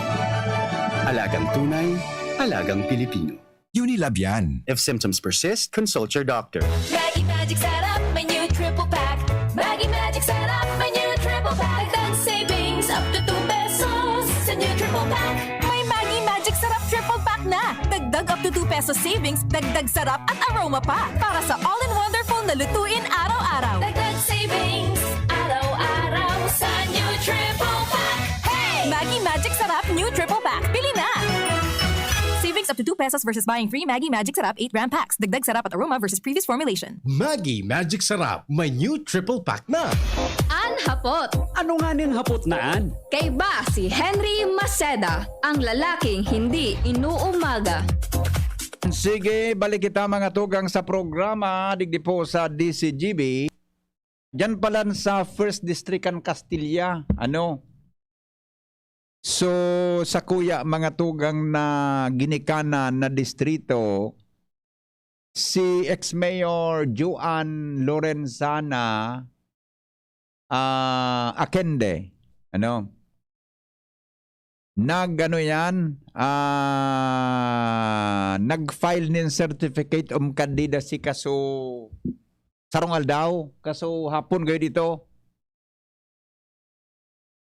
Alagang tunay, alagang Pilipino. Unilab yan. If symptoms persist, consult your doctor. Maggie Magic Setup, my new triple pack. Maggie Magic Setup, my new triple pack. Dagdag savings up to 2 pesos sa new triple pack. May Maggie Magic Setup triple pack na. Dagdag up to 2 pesos savings, dagdag sarap at aroma pa. Para sa all-in-wonderful na lutuin araw-araw. Dagdag savings, araw-araw sa new triple pack. Hey! Maggie Magic Setup, new triple pack. Pili na! Savings up to 2 pesos versus buying free Maggie Magic Sarap 8-gram packs. Dagdag sarap at aroma versus previous formulation. Maggie Magic Sarap, may new triple pack na. Anhapot. Ano nga ning hapot naan? Kay ba si Henry Maceda, ang lalaking hindi inuumaga. Sige, balik kita mga tugang sa programa digdi po sa DCGB. Diyan pala sa First District ang Castilla. So, sa kuya mga tugang na ginikanan na distrito, si ex-mayor Juan Lorenzana Akende, nag-file nin certificate of candidacy kaso sarongal daw, kaso hapon gayo dito.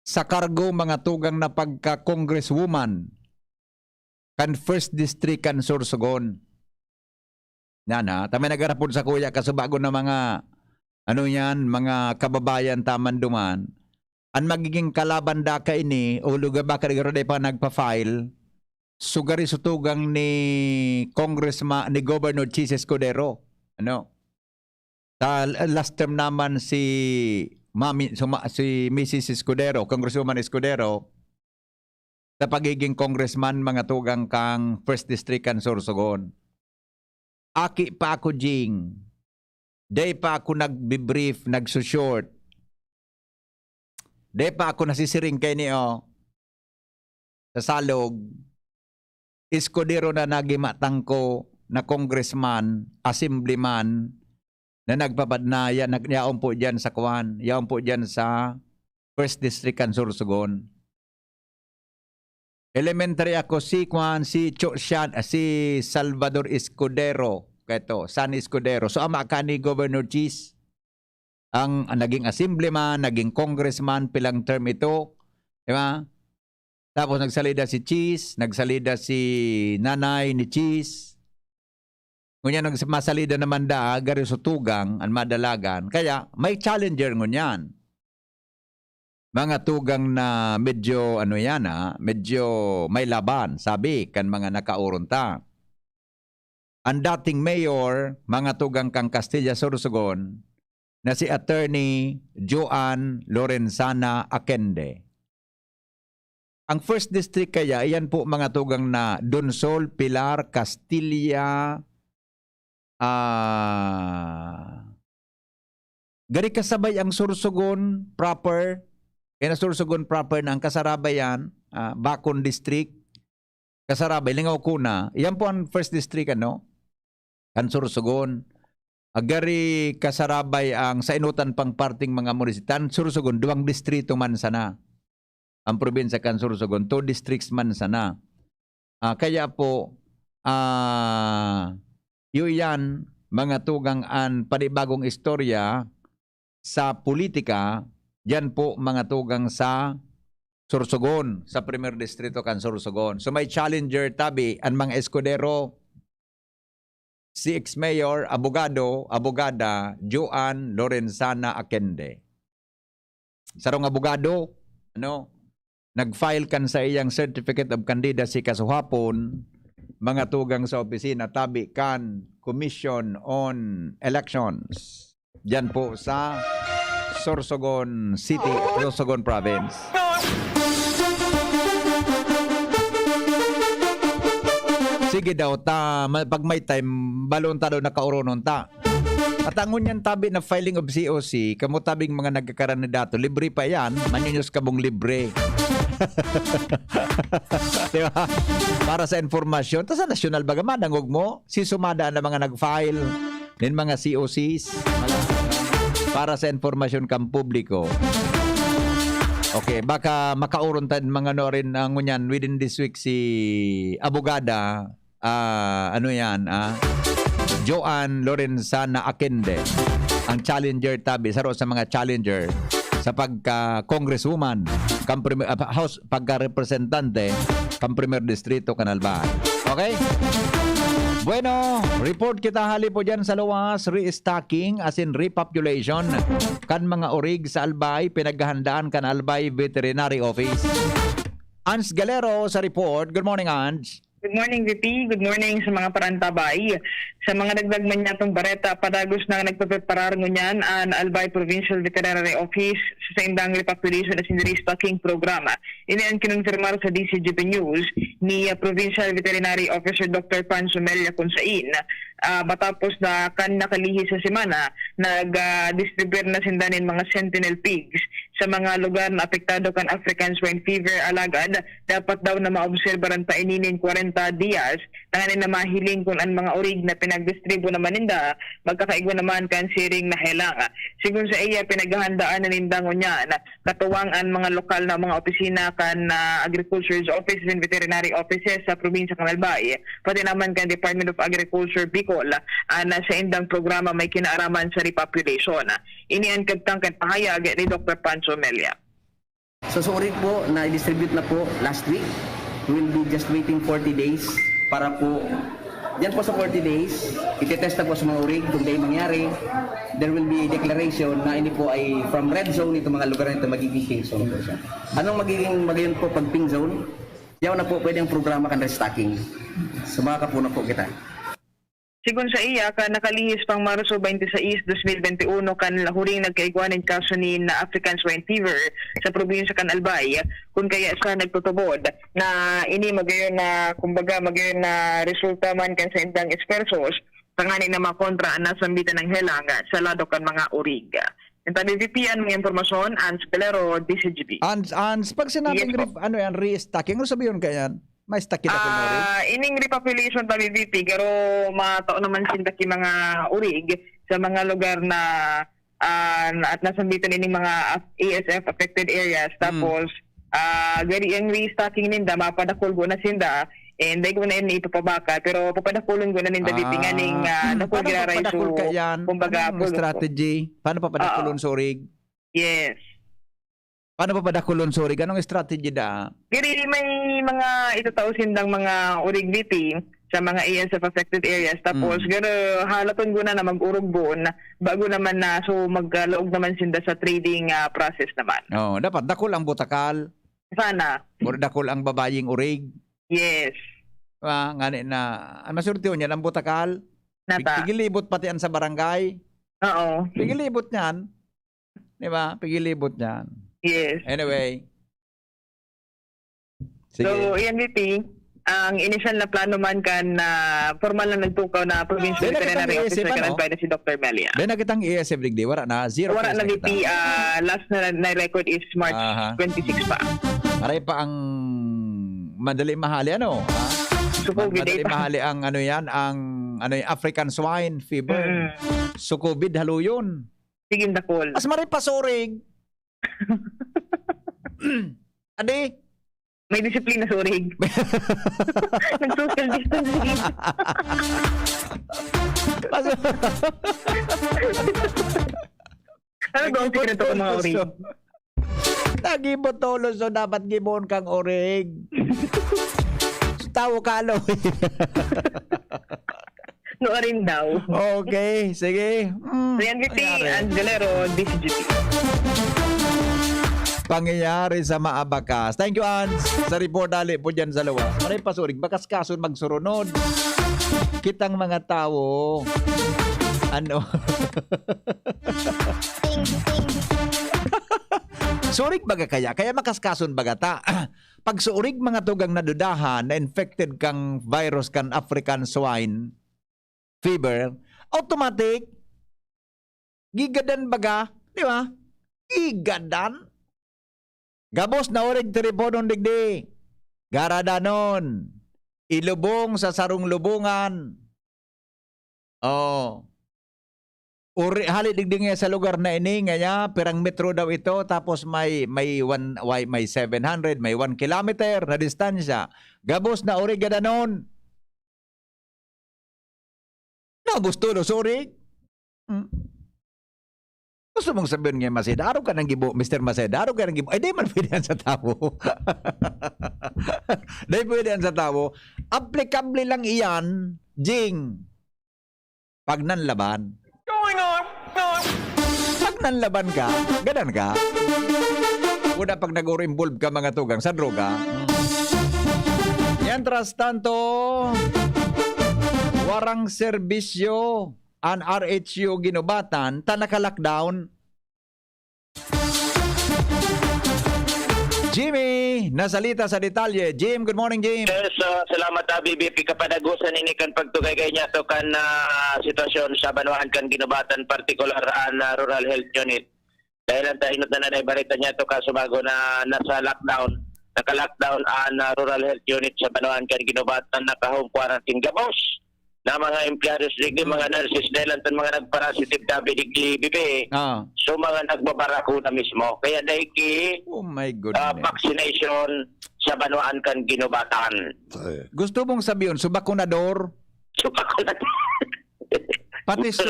Sa kargo mga tugang na pagka-congresswoman kan First District kan Sorsogon. Tama nagarapon sa kuya kaso bago na mga mga kababayan taman duman. Ang magiging kalaban da ka ini o lugar ba ka pa nagpa-file sugari sutugang ni Congressman ni Governor Chis Escudero. Last term naman si Mrs. Escudero, Congresswoman Escudero, sa pagiging congressman mga tugang kang First District kan Sorsogon. Aki pa ako jing. Day pa ako nagbibrief, nagsushort. Day pa ako nasisiring kay niyo sa salog. Escudero na nagimatangko na congressman, assemblyman, na nagpapadnaya, yaon po dyan sa Kwan, yaon po dyan sa First District kan Sorsogon. Elementary ako si Salvador Escudero, kaito, San Escudero. So ama ka ni Governor Chis, ang naging assemblyman, naging congressman, pilang term ito, di ba? Tapos nagsalida si Chis, nagsalida si nanay ni Chis. Ngunyan masalida naman da, gari tugang, ang madalagan. Kaya may challenger ngunyan. Mga tugang na medyo, medyo may laban, sabi, kan mga nakauronta. Ang dating mayor, mga tugang kang Castilla Sorsogon, na si Attorney Juan Lorenzana Akende. Ang First District kaya, iyan po mga tugang na Donsol, Pilar, Castilla, gari kasabay ang Sorsogon proper, Kaya Sorsogon proper na ang Kasarabayan, Bacon District, Kasarabay, Lingaw Kuna. Yan po ang first district, ano? Kan Sorsogon. Agari Kasarabay ang sa inutan pang parting mga munisipalidad. Sorsogon, 2 distrito man sana. Ang probinsya kan Sorsogon, 2 districts man sana. Kaya po, yun yan, mga tugang an panibagong istorya sa politika, yan po mga tugang sa Sorsogon, sa Premier Distrito kan Sorsogon. So may challenger tabi, ang mga eskodero, si ex-mayor, abogada, Joan Lorenzana Akende. Sarong abogado, nag-file kan sa iyang Certificate of Candidacy kasuhapon, mga tugang sa opisina, tabi kan Commission on Elections. Diyan po sa Sorsogon City, Sorsogon Province. Sige daw, pag may time, balon ta daw nakauronon ta. At angon yan tabi na filing of COC, kamo tabing mga nagkakarandato, libre pa yan, manyunyos kabong libre. Diba? Para sa informasyon, ta sa national bagaman, nangog mo, si sumada na mga nag-file, din mga COCs, para sa informasyon kang publiko. Okay, baka makauron tayo mga rin ang ngunyan within this week si abogada, Joan Lorenzana Akende, ang challenger tabi, saro sa mga challenger sa pagka-congresswoman, House, pagka-representante, kang Premier Distrito, Canalban. Okay? Bueno, report kita hali po dyan sa luwas, restocking as in repopulation kan mga orig sa Albay, pinaghahandaan kan Albay Veterinary Office. Ans Galero sa report. Good morning, Ans. Good morning, VP. Good morning sa mga parantabay. Sa mga dagdag man niyatong bareta, padagos na nagpapreparar ngunyan ang Albay Provincial Veterinary Office sa indang repopulation as in restocking programa. Ini ang kinonfirmar sa DCGP News ni Provincial Veterinary Officer Dr. Pancho Melia Consain. Matapos na kan nakalihi sa semana, nag-distribute na sindanin mga sentinel pigs sa mga lugar na apektado kan African Swine Fever alagad. Dapat daw na maobserbaran pa ininin 40 dias tanganin na mahiling kung ang mga orig na pinagdistribu naman ninda magkakaigwa naman kan siring na helang. Sigun sa iya pinaghahandaan na nindangon niya na katuwang ang mga lokal na mga opisina kan Agriculture's Offices and Veterinary Offices sa probinsya kan Albay, pati naman kan Department of Agriculture Bicol na sa indang programa may kinaaraman sa repopulation. Ini ang kagtangkat pahayag ni Dr. Pancho Melia. So sorry po, na-distribute na po last week. We'll be just waiting 40 days para po, yan po sa 40 days, itetest na po sa mga urig kung may mangyari. There will be a declaration na ini po ay from red zone, ito mga lugar na ito magiging pink zone po siya. Anong magiging magayon po pag pink zone? Yaw na po pwede ang programa kan restocking. Sumaka po na po kita. Sigun sa iya, ka nakalihis pang Marso 26, 2021 kan lahuring nagkaigwanin kaso ni na African Swine Fever sa probinsya kan Albay, kung kaya sa nagtutubod na ini magayon na, kumbaga magayon na resulta man kan sa indang espersos, tanganin na makontra na sambitan ng helang sa lado kan mga urig. Yung tabi VPN mga informasyon, Ans Galero, DCGP. Ans, pag sinabing Yes, restocking, ano sabi yun kaya? May stock kita po urig? Ining repopulation tabi VP, pero matao naman sindaki mga urig sa mga lugar na at nasambitan ining mga ASF affected areas. Tapos, gari ang restocking ninda, mapadakul na sinda, and di ko na yun ipapabaka, pero papadakulon ko na ninda VP nga ning nakul giraray so, kumbaga, ano strategy? Paano papadakulon sa urig? Yes. Paano papadakulon sa urig? Anong strategy da? Giri, may mga itatausin ng mga urig VP sa mga ASF affected areas. Tapos, gano'n, halaton ko na mag-urog buon bago naman na, so maglaog naman sinda sa trading process naman. Oh, dapat dakol ang butakal. Sana. Or dakol ang babaying urig. Yes. Ngani na, masurtiyo niyan ang butakal. Nata. Pigilibot pati yan sa barangay. Oo. Pigilibot niyan. Di ba? Pigilibot niyan. Yes. Anyway. Sige. So, yan VP. ang initial na plano man kan na formal na nagtukaw na provincial Dahil veterinary nakitang officer iisip, kan ano? advice si Dr. Melia. Dahil nakitang ESF digdi, wala na. Zero. Wala na case VP, last na record is March Aha. 26 pa. Maray pa ang madali mahali ano? Ha? Sukubi Madali data. mahali ang ano yan, ang ano yung African swine fever. Sukubid halo yun. Sige, dakol. As maray pa sorig. Adi, May disiplina sa orig. Nag-social distancing. Ano ba ang sikreto ko mga orig? Nagibot tolo so dapat gibon kang orig. Tawo ka alo. Noorin daw. Okay, sige. So yan, VP, Angelero, DCGP. Pangyayari sa Maabakas. Thank you, Ans. Sa report dali po dyan sa lawas. Maray pasurig. Bakas kason magsurunod. Kitang mga tao. Ano? Surig baga kaya? Kaya makaskason baga ta. Pag surig mga tugang nadudahan na infected kang virus kan African swine fever, automatic gigadan baga, di ba? Gigadan. Gabos na orig teripodon digdi. Garadanon. Ilubong sa sarong lubungan. Oh. Hali digdi nga sa lugar na ini nga pirang metro daw ito tapos may 700, may 1 kilometer na distansya. Gabos na orig gadanon. No, gusto no, sorry. Gusto mong sabihin nga, Maseda, araw ka nang gibo, Mr. Maseda, araw ka nang gibo. Ay, di man pwede yan sa tao. Di pwede yan sa tao. Applicable lang iyan, Jing. Pag nanlaban. Pag nanlaban ka, ganan ka. Una pag nag-involve ka mga tugang sa droga. Yan, tras tanto, warang serbisyo ang RHU ginubatan ta naka-lockdown. Jimmy, nasalita sa detalye. Jim, good morning, Jim. Yes, salamat BBP kapadagusan ini kan pagtugay kay niya to kan sitwasyon sa Banuan kan ginubatan partikular an Rural Health Unit. Dahil ang tainot na naibarita niya to kasubago na nasa lockdown. Naka-lockdown an Rural Health Unit sa Banuan kan ginubatan naka-home quarantine gabos. Na mga empleados digdi, mga nurses dahil ang mga nagparasitive tabi digdi bibi. So mga nagbabaraku na mismo. Kaya dahil oh my goodness. Vaccination sa Banuan kan ginubatan. Gusto mong sabihin, subakunador? Subakunador. Pati so,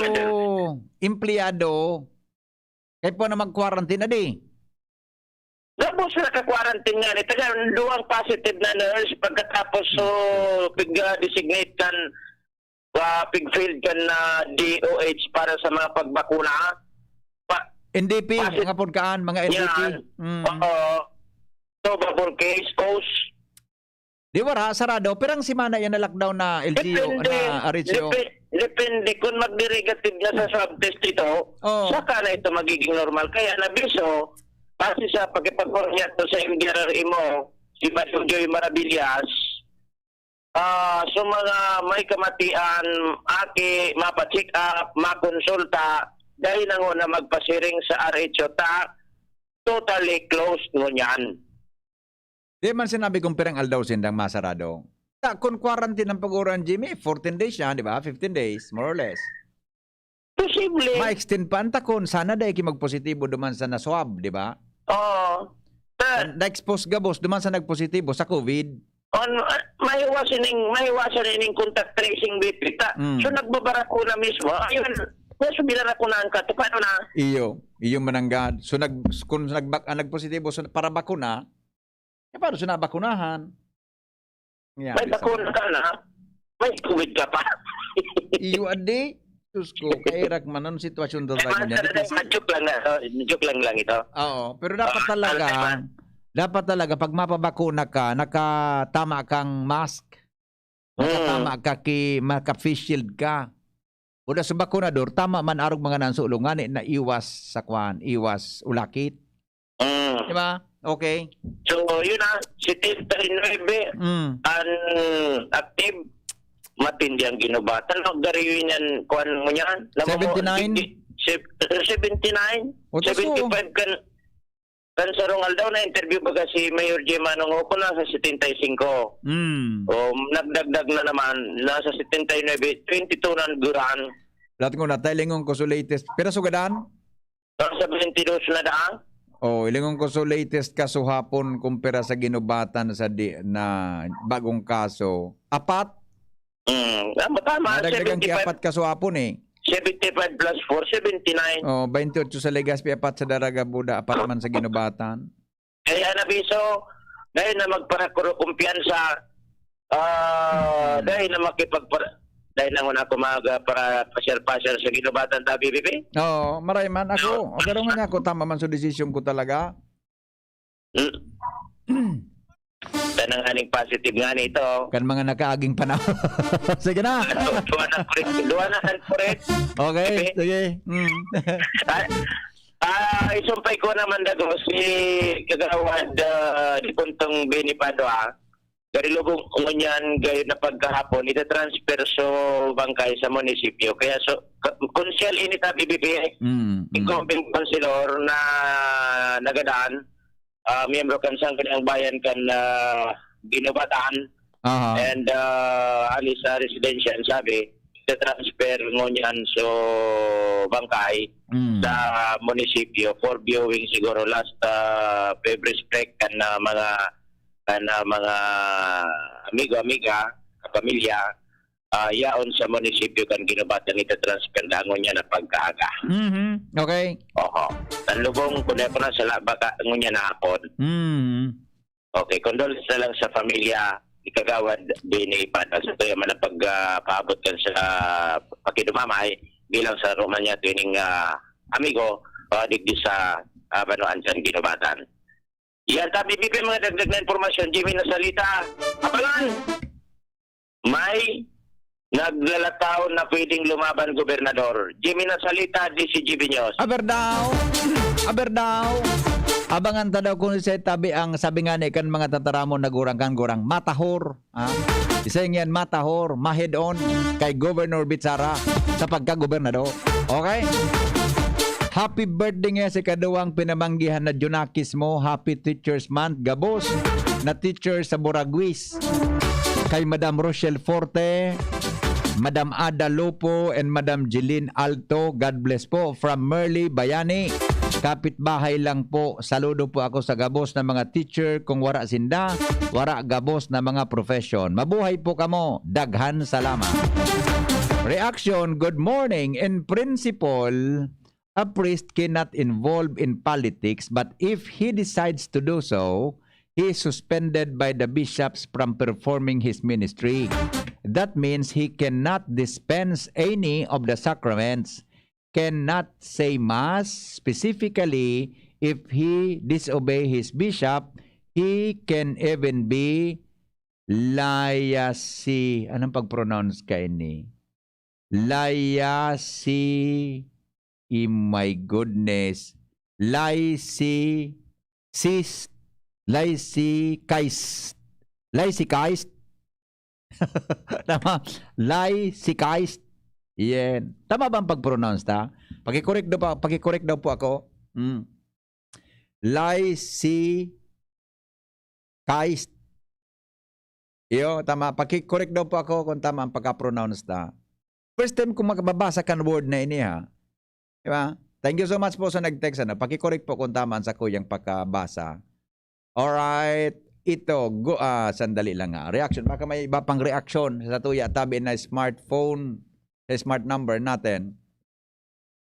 empleyado, kaya po na mag-quarantine na di. Tapos naka-quarantine nga. Taga duwang positive na nurse pagkatapos so pig-designate kan pig-field kan na DOH para sa mga pagbakuna. NDP, mga pagkaan, mga NDP. So, bubble case, post. Di ba, sarado. Pero ang simana yan na lockdown na LGU, na RHO. Depende kung mag-derivative na sa swab test ito, saka na ito magiging normal. Kaya nabiso, kasi sa pagkipag-orient sa MDRRE mo, si Madam Joy Maravillas, so mga may kamatian, aki, mapacheck up, makonsulta, dahil na nga na magpasiring sa RHO ta, totally closed mo yan. Di man sinabi kong pirang aldaw sindang masarado. Kung quarantine ng pag-uran, Jimmy, 14 days yan, di ba? 15 days, more or less. Posible. Ma-extend pa ang takon. Sana dahil mag-positibo duman sa na-swab, di ba? Oo. Na-expose gabos duman sa nag-positibo sa COVID. Mahiwasan ining contact tracing bipita. So nagbabarako na mismo. Ayun, so binarakunaan ka. Paano na? Iyo mananggad. So kung nagpositibo para bakuna, paano siya nabakunahan? Yeah, may bakuna ka na? May COVID ka pa? Iyo adi. Sus ko, kairak man ang sitwasyon doon tayo niya. Joke lang ito. Oo, pero dapat talaga pag mapabakuna ka, nakatama kang mask. Nakatama ka maka-face shield ka. Una sa bakunador, tama man arog mga nansulungan na iwas sa kwan, iwas ulakit. Di ba? Okay. So, yun na, 79 ang active. Matindi ang ginubatan. Gariwin yan, kuhan mo yan. 79? 79? O, taso. 75 kan sa Rongal daw na interview baga si Mayor J. Manong Oco nasa 75. O nagdagdag na naman nasa 79, 22 na guran. Lahat ko na tayo lingon ko sa latest. Pero sugadaan? Sa 22 na daan. Oh, ilingon ko sa latest kaso hapon kumpara sa ginubatan sa na bagong kaso. 4? Tama, Nadagdagan 75. 4 kaso hapon eh. 75 plus 4, 79. Oh, 28 sa Legazpi, 4 sa Daraga Buda, 4 man sa ginubatan. Kaya nabiso, dahil na magparakuro kumpiyansa, dahil na dahil na muna kumaga para pasyal-pasyal sa ginubatan ta BBP. Oo, maray man ako. O gano'n nga ako, tama man sa desisyon ko talaga. Tanang aning positive nga nito. Kan mga nakaaging panahon. Sige na. Duwa na correct. Okay, sige. Isumpay ko naman dago si Kagawad di puntong Benny Padua. Garilubong ngunyan gayon na pagkahapon ita-transfer so bangkay sa munisipyo. Kaya so konsyal ini ta BBP. Ikomping konsilor na nagadaan miyembro kan sang kanang bayan kan ginubatan. And alis sa residential sabi ita-transfer ngunyan so bangkay sa munisipyo for viewing siguro last February break kan mga amigo-amiga, kapamilya, yaon sa munisipyo kan ginubatan nito transfer dangon niya na pagkaaga. Okay. Oho. Tanlubong kunya ko na sa baka ngunya na hapon. Okay, condolence na lang sa pamilya Ikagawad Benny Pada sa tuya man na pagpaabot kan sa pakidumamay bilang sa Romania tuwing amigo digdi sa Banuan sa ginubatan. Yan, tabi BBP mga dagdag na informasyon. Jimmy na salita. Apalan! May naglalataw na pwedeng lumaban gobernador. Jimmy na salita, DCGB News. Aberdaw! Abangan ta daw kung sa tabi ang sabi nga ni kan mga tataramo nagurang matahor. Isa yan matahor, ma-head on kay Governor Bitsara sa pagka-gobernador. Okay? Happy birthday nga sa kaduwang pinamanggihan na Junakis mo. Happy Teacher's Month. Gabos na teacher sa Boragwis. Kay Madam Rochelle Forte, Madam Ada Lopo, and Madam Jeline Alto. God bless po. From Merly, Bayani. Kapitbahay lang po. Saludo po ako sa gabos na mga teacher. Kung wara sinda, wara gabos na mga profession. Mabuhay po kamo. Daghan salamat. Reaction, good morning. In principle, a priest cannot involve in politics, but if he decides to do so, he is suspended by the bishops from performing his ministry. That means he cannot dispense any of the sacraments, cannot say mass. Specifically, if he disobey his bishop, he can even be layasi. Anong pag-pronounce ka ini? Layasi. My goodness. Lysikaist. Tama. Lysikaist. Yan. Tama ba ang pag-pronounce ta? Paki-correct daw po ako. Lysikaist. Yo, tama. Paki-correct daw po ako kung tama ang pagka-pronounce ta. First time kong makababasa kan word na ini ha. Diba? Thank you so much po sa nag-text. Paki-correct po kung tama sa kuyang pagkabasa. Alright. Ito, sandali lang nga. Reaction. Baka may iba pang reaction sa tuya tabi na smartphone, sa smart number natin.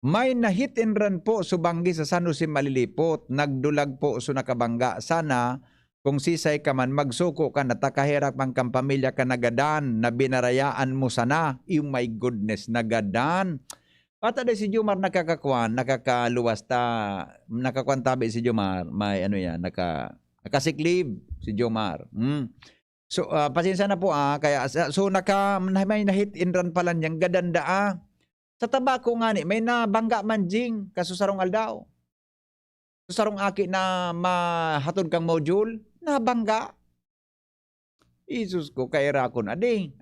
May na-hit and run po subanggi sa San Jose Malilipot. Nagdulag po so nakabangga. Sana kung sisay ka man, magsuko ka na takahirap ang kampamilya ka nagadan na binarayaan mo sana. Oh my goodness, nagadan. Pata de si Jomar nakakaluwas ta, nakakuan tabi si Jomar, may ano yan, nakasiklib si Jomar. So, pasensya na po kaya, so may na-hit and run pala niyang gadanda Sa tabako nga ni, may nabangga man jing, kasusarong aldaw. Sarong aki na mahatod kang module, nabangga. Isus ko, kaira ko na din.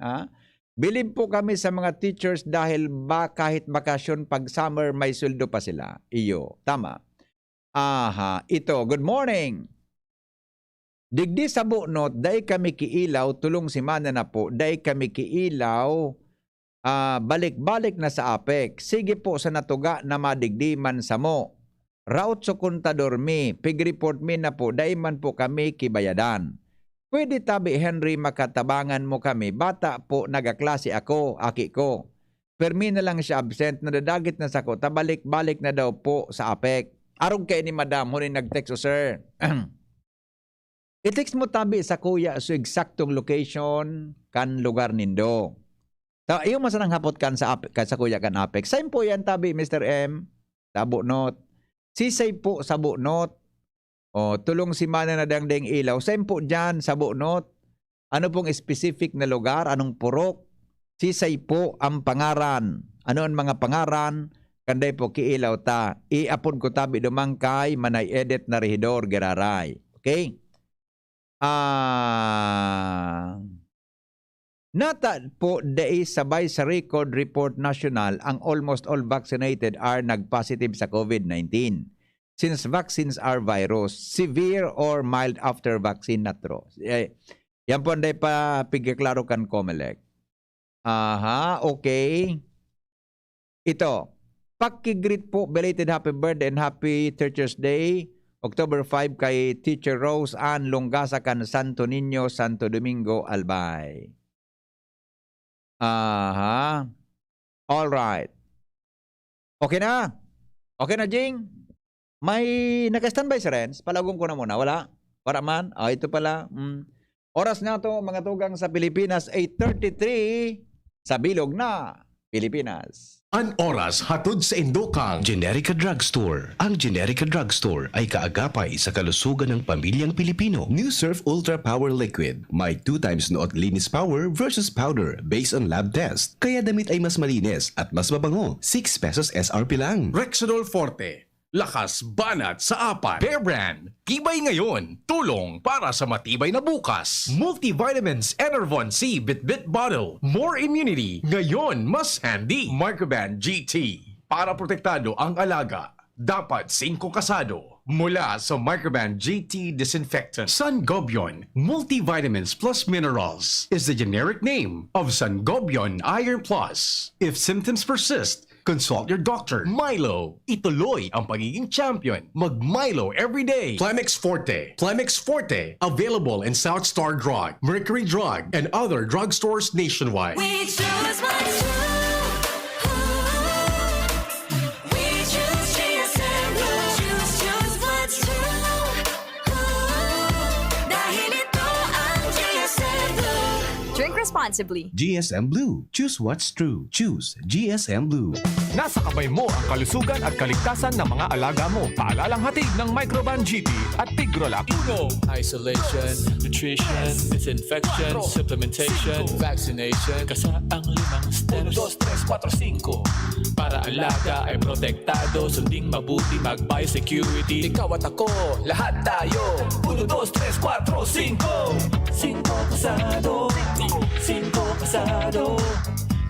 Bilib po kami sa mga teachers dahil kahit bakasyon pag summer may sweldo pa sila. Iyo, tama. Ito, good morning. Digdi sa bunot, day kami kiilaw, tulong si mana na po, day kami kiilaw, balik-balik na sa APEC. Sige po sa natuga na madigdi man sa mo. Raut so kontador mi, pig-report mi na po, day man po kami kibayadan. Pwede tabi Henry makatabangan mo kami, bata po nagaklase ako, aki ko. Permi na lang siya absent, nadadagit na sa ko, tabalik-balik na daw po sa APEC. Arog kay ni madam, huli nag-text o sir. I-text mo tabi sa kuya sa eksaktong location kan lugar nindo. So, yung masanang hapot kan sa kuya kan APEC. Same po yan tabi Mr. M. Sa bunot. Sisay po sa bunot. Tulong si mana na dangdeng ilaw. Same po dyan sa bunot. Ano pong specific na lugar? Anong purok? Sisay po ang pangaran. Ano ang mga pangaran? Kanday po kiilaw ta. Iapon ko tabi dumangkay manay edit na rehidor geraray. Okay? Nata po dai sabay sa record report national ang almost all vaccinated are nag-positive sa COVID-19. Since vaccines are virus, severe or mild after vaccine natro. Yan po anday pa pigiklaro kan Comelec. Okay. Ito, pakigreet po, belated happy birthday and happy Teacher's Day. October 5 kay Teacher Rose Ann Longasa kan Santo Niño, Santo Domingo, Albay. All right. Okay na? Okay na, Jing? May naka-standby si Renz? Palagong ko na muna. Wala? Para man? Ito pala. Oras na to, mga tugang sa Pilipinas, 8:33 sa bilog na Pilipinas. An oras hatod sa Indokang Generica Drugstore. Ang Generica Drugstore ay kaagapay sa kalusugan ng pamilyang Pilipino. New Surf Ultra Power Liquid. May 2 times noot linis power versus powder based on lab test. Kaya damit ay mas malinis at mas mabango. 6 pesos SRP lang. Rexidol Forte. Lakas banat sa apat. Bear Brand. Tibay ngayon. Tulong para sa matibay na bukas. Multivitamins Enervon C Bit-Bit Bottle. More immunity. Ngayon mas handy. Microban GT. Para protektado ang alaga. Dapat 5 kasado. Mula sa Microban GT Disinfectant. Sangobion Multivitamins Plus Minerals is the generic name of Sangobion Iron Plus. If symptoms persist, consult your doctor. Milo, ituloy ang pagiging champion. Mag-Milo every day. Plemex Forte. Plemex Forte, available in South Star Drug, Mercury Drug, and other drugstores nationwide. We choose what's true. We choose GSM Blue. Choose what's true. Dahil ito ang GSM Blue. Drink responsibly. GSM Blue. Choose what's true. Choose GSM Blue. Nasa kamay mo ang kalusugan at kaligtasan ng mga alaga mo. Paalalang hatid ng Microban GT at Tigrolab. Isolation, nutrition, disinfection, supplementation, vaccination. Kasaang 5 steps. 1, 2, 3, 4, 5. Para alaga ay protektado, sunding mabuti, mag-biosecurity. Ikaw at ako, lahat tayo. 1, 2, 3, 4, 5. 5 kasado. 5 kasado.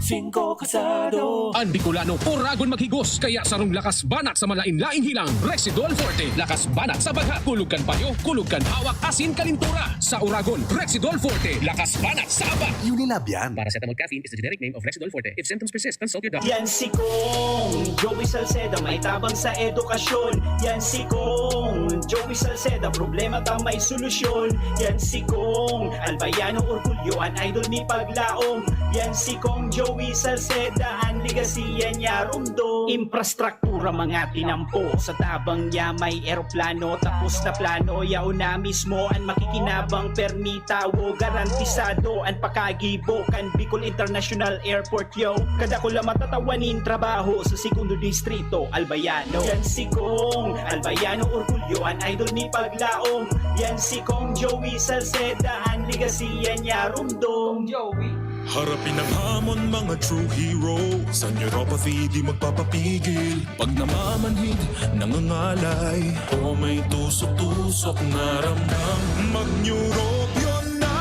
5 kasado. Ang Bicolano, Oragon maghigos, kaya sarong lakas banat sa malain-laing hilang. Rexidol Forte, lakas banat sa baga. Kulugkan payo, kulugkan hawak, asin kalintura. Sa Oragon, Rexidol Forte, lakas banat sa aba. Unilab yan. Paracetamol caffeine is the generic name of Rexidol Forte. If symptoms persist, consult your doctor. Yan si Kong Joey Salceda, may tabang sa edukasyon. Yan si Kong Joey Salceda, problema ta may solusyon. Yan si Kong Albayano Orgulyo, an idol ni Paglaom. Yan si Kong Joey Salceda, ang ligasiya niya rumdo. Infrastruktura mga tinampo, sa tabang niya may eroplano. Tapos na plano, yao na mismo ang makikinabang permitawo. Garantisado ang pakagibo kan Bicol International Airport yo. Kada ko lang matatawanin trabaho sa segundo distrito Albayano. Yan si Kong Albayano Orgulyo, an idol ni Paglaom. Yan si Kong Joey Salceda, ang ligasiya niya rumdo. Joey Harapin ang hamon mga true hero. Sa neuropathy di magpapapigil. Pag namamanhid, nangangalay, o may tusok-tusok na ramdam, mag-neurobion na.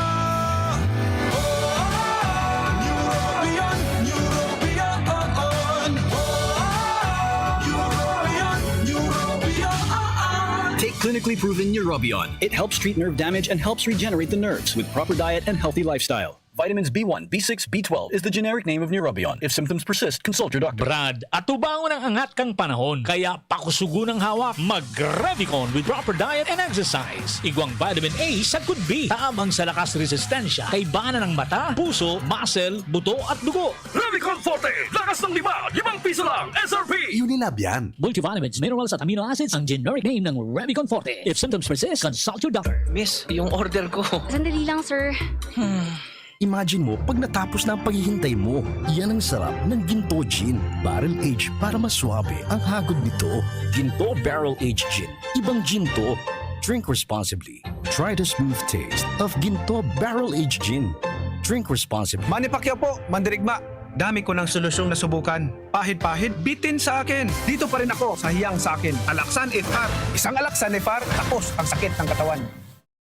Neurobion, Neurobion. Neurobion, Neurobion. Take clinically proven Neurobion. It helps treat nerve damage and helps regenerate the nerves with proper diet and healthy lifestyle. Vitamins B1, B6, B12 is the generic name of Neurobion. If symptoms persist, consult your doctor. Brad, atubangon ang angat kang panahon. Kaya pakusugo ng hawak, mag-Revicon with proper diet and exercise. Igwang vitamin A sa could be. Taamang sa lakas resistensya kay bana ng mata, puso, muscle, buto at dugo. Revicon Forte! Lakas ng 5 piso lang! SRP! Unilab yan. Multivitamins, minerals at amino acids ang generic name ng Revicon Forte. If symptoms persist, consult your doctor. Miss, yung order ko. Sandali lang, sir. Imagine mo, pag natapos na ang paghihintay mo, yan ang sarap ng Ginto Gin. Barrel Aged para maswabe ang hagod nito. Ginto Barrel Aged Gin. Ibang ginto. Drink responsibly. Try the smooth taste of Ginto Barrel Aged Gin. Drink responsibly. Manny Pacquiao po, Mandirigma. Dami ko ng solusyong nasubukan. Pahid-pahid, bitin sa akin. Dito pa rin ako sa hiyang sa akin. Alaksan FR. Isang Alaksan FR, tapos ang sakit ng katawan.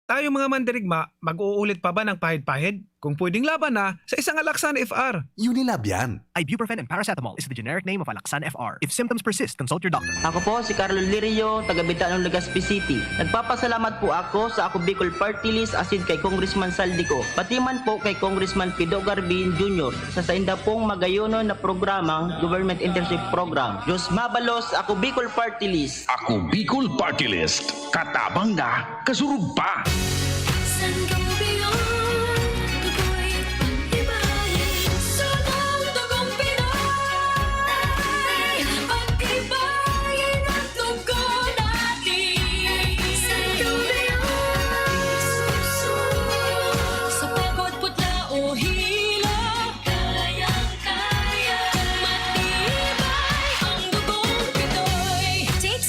Tayo mga mandirigma, mag-uulit pa ba ng pahid-pahid? Kung pwedeng laban na sa isang Alaksan FR. Unilab yan. Ibuprofen and paracetamol is the generic name of Alaxan FR. If symptoms persist, consult your doctor. Ako po si Carlo Lirio, taga-Bita ng Legazpi City. Nagpapasalamat po ako sa Ako Bicol Party List asin kay Congressman Saldico. Pati man po kay Congressman Pido Garbin Jr. sa inda pong magayono na programang Government Internship Program. Diyos mabalos, Ako Bicol Party List. Ako Bicol Party List. Katabang na, kasurug pa.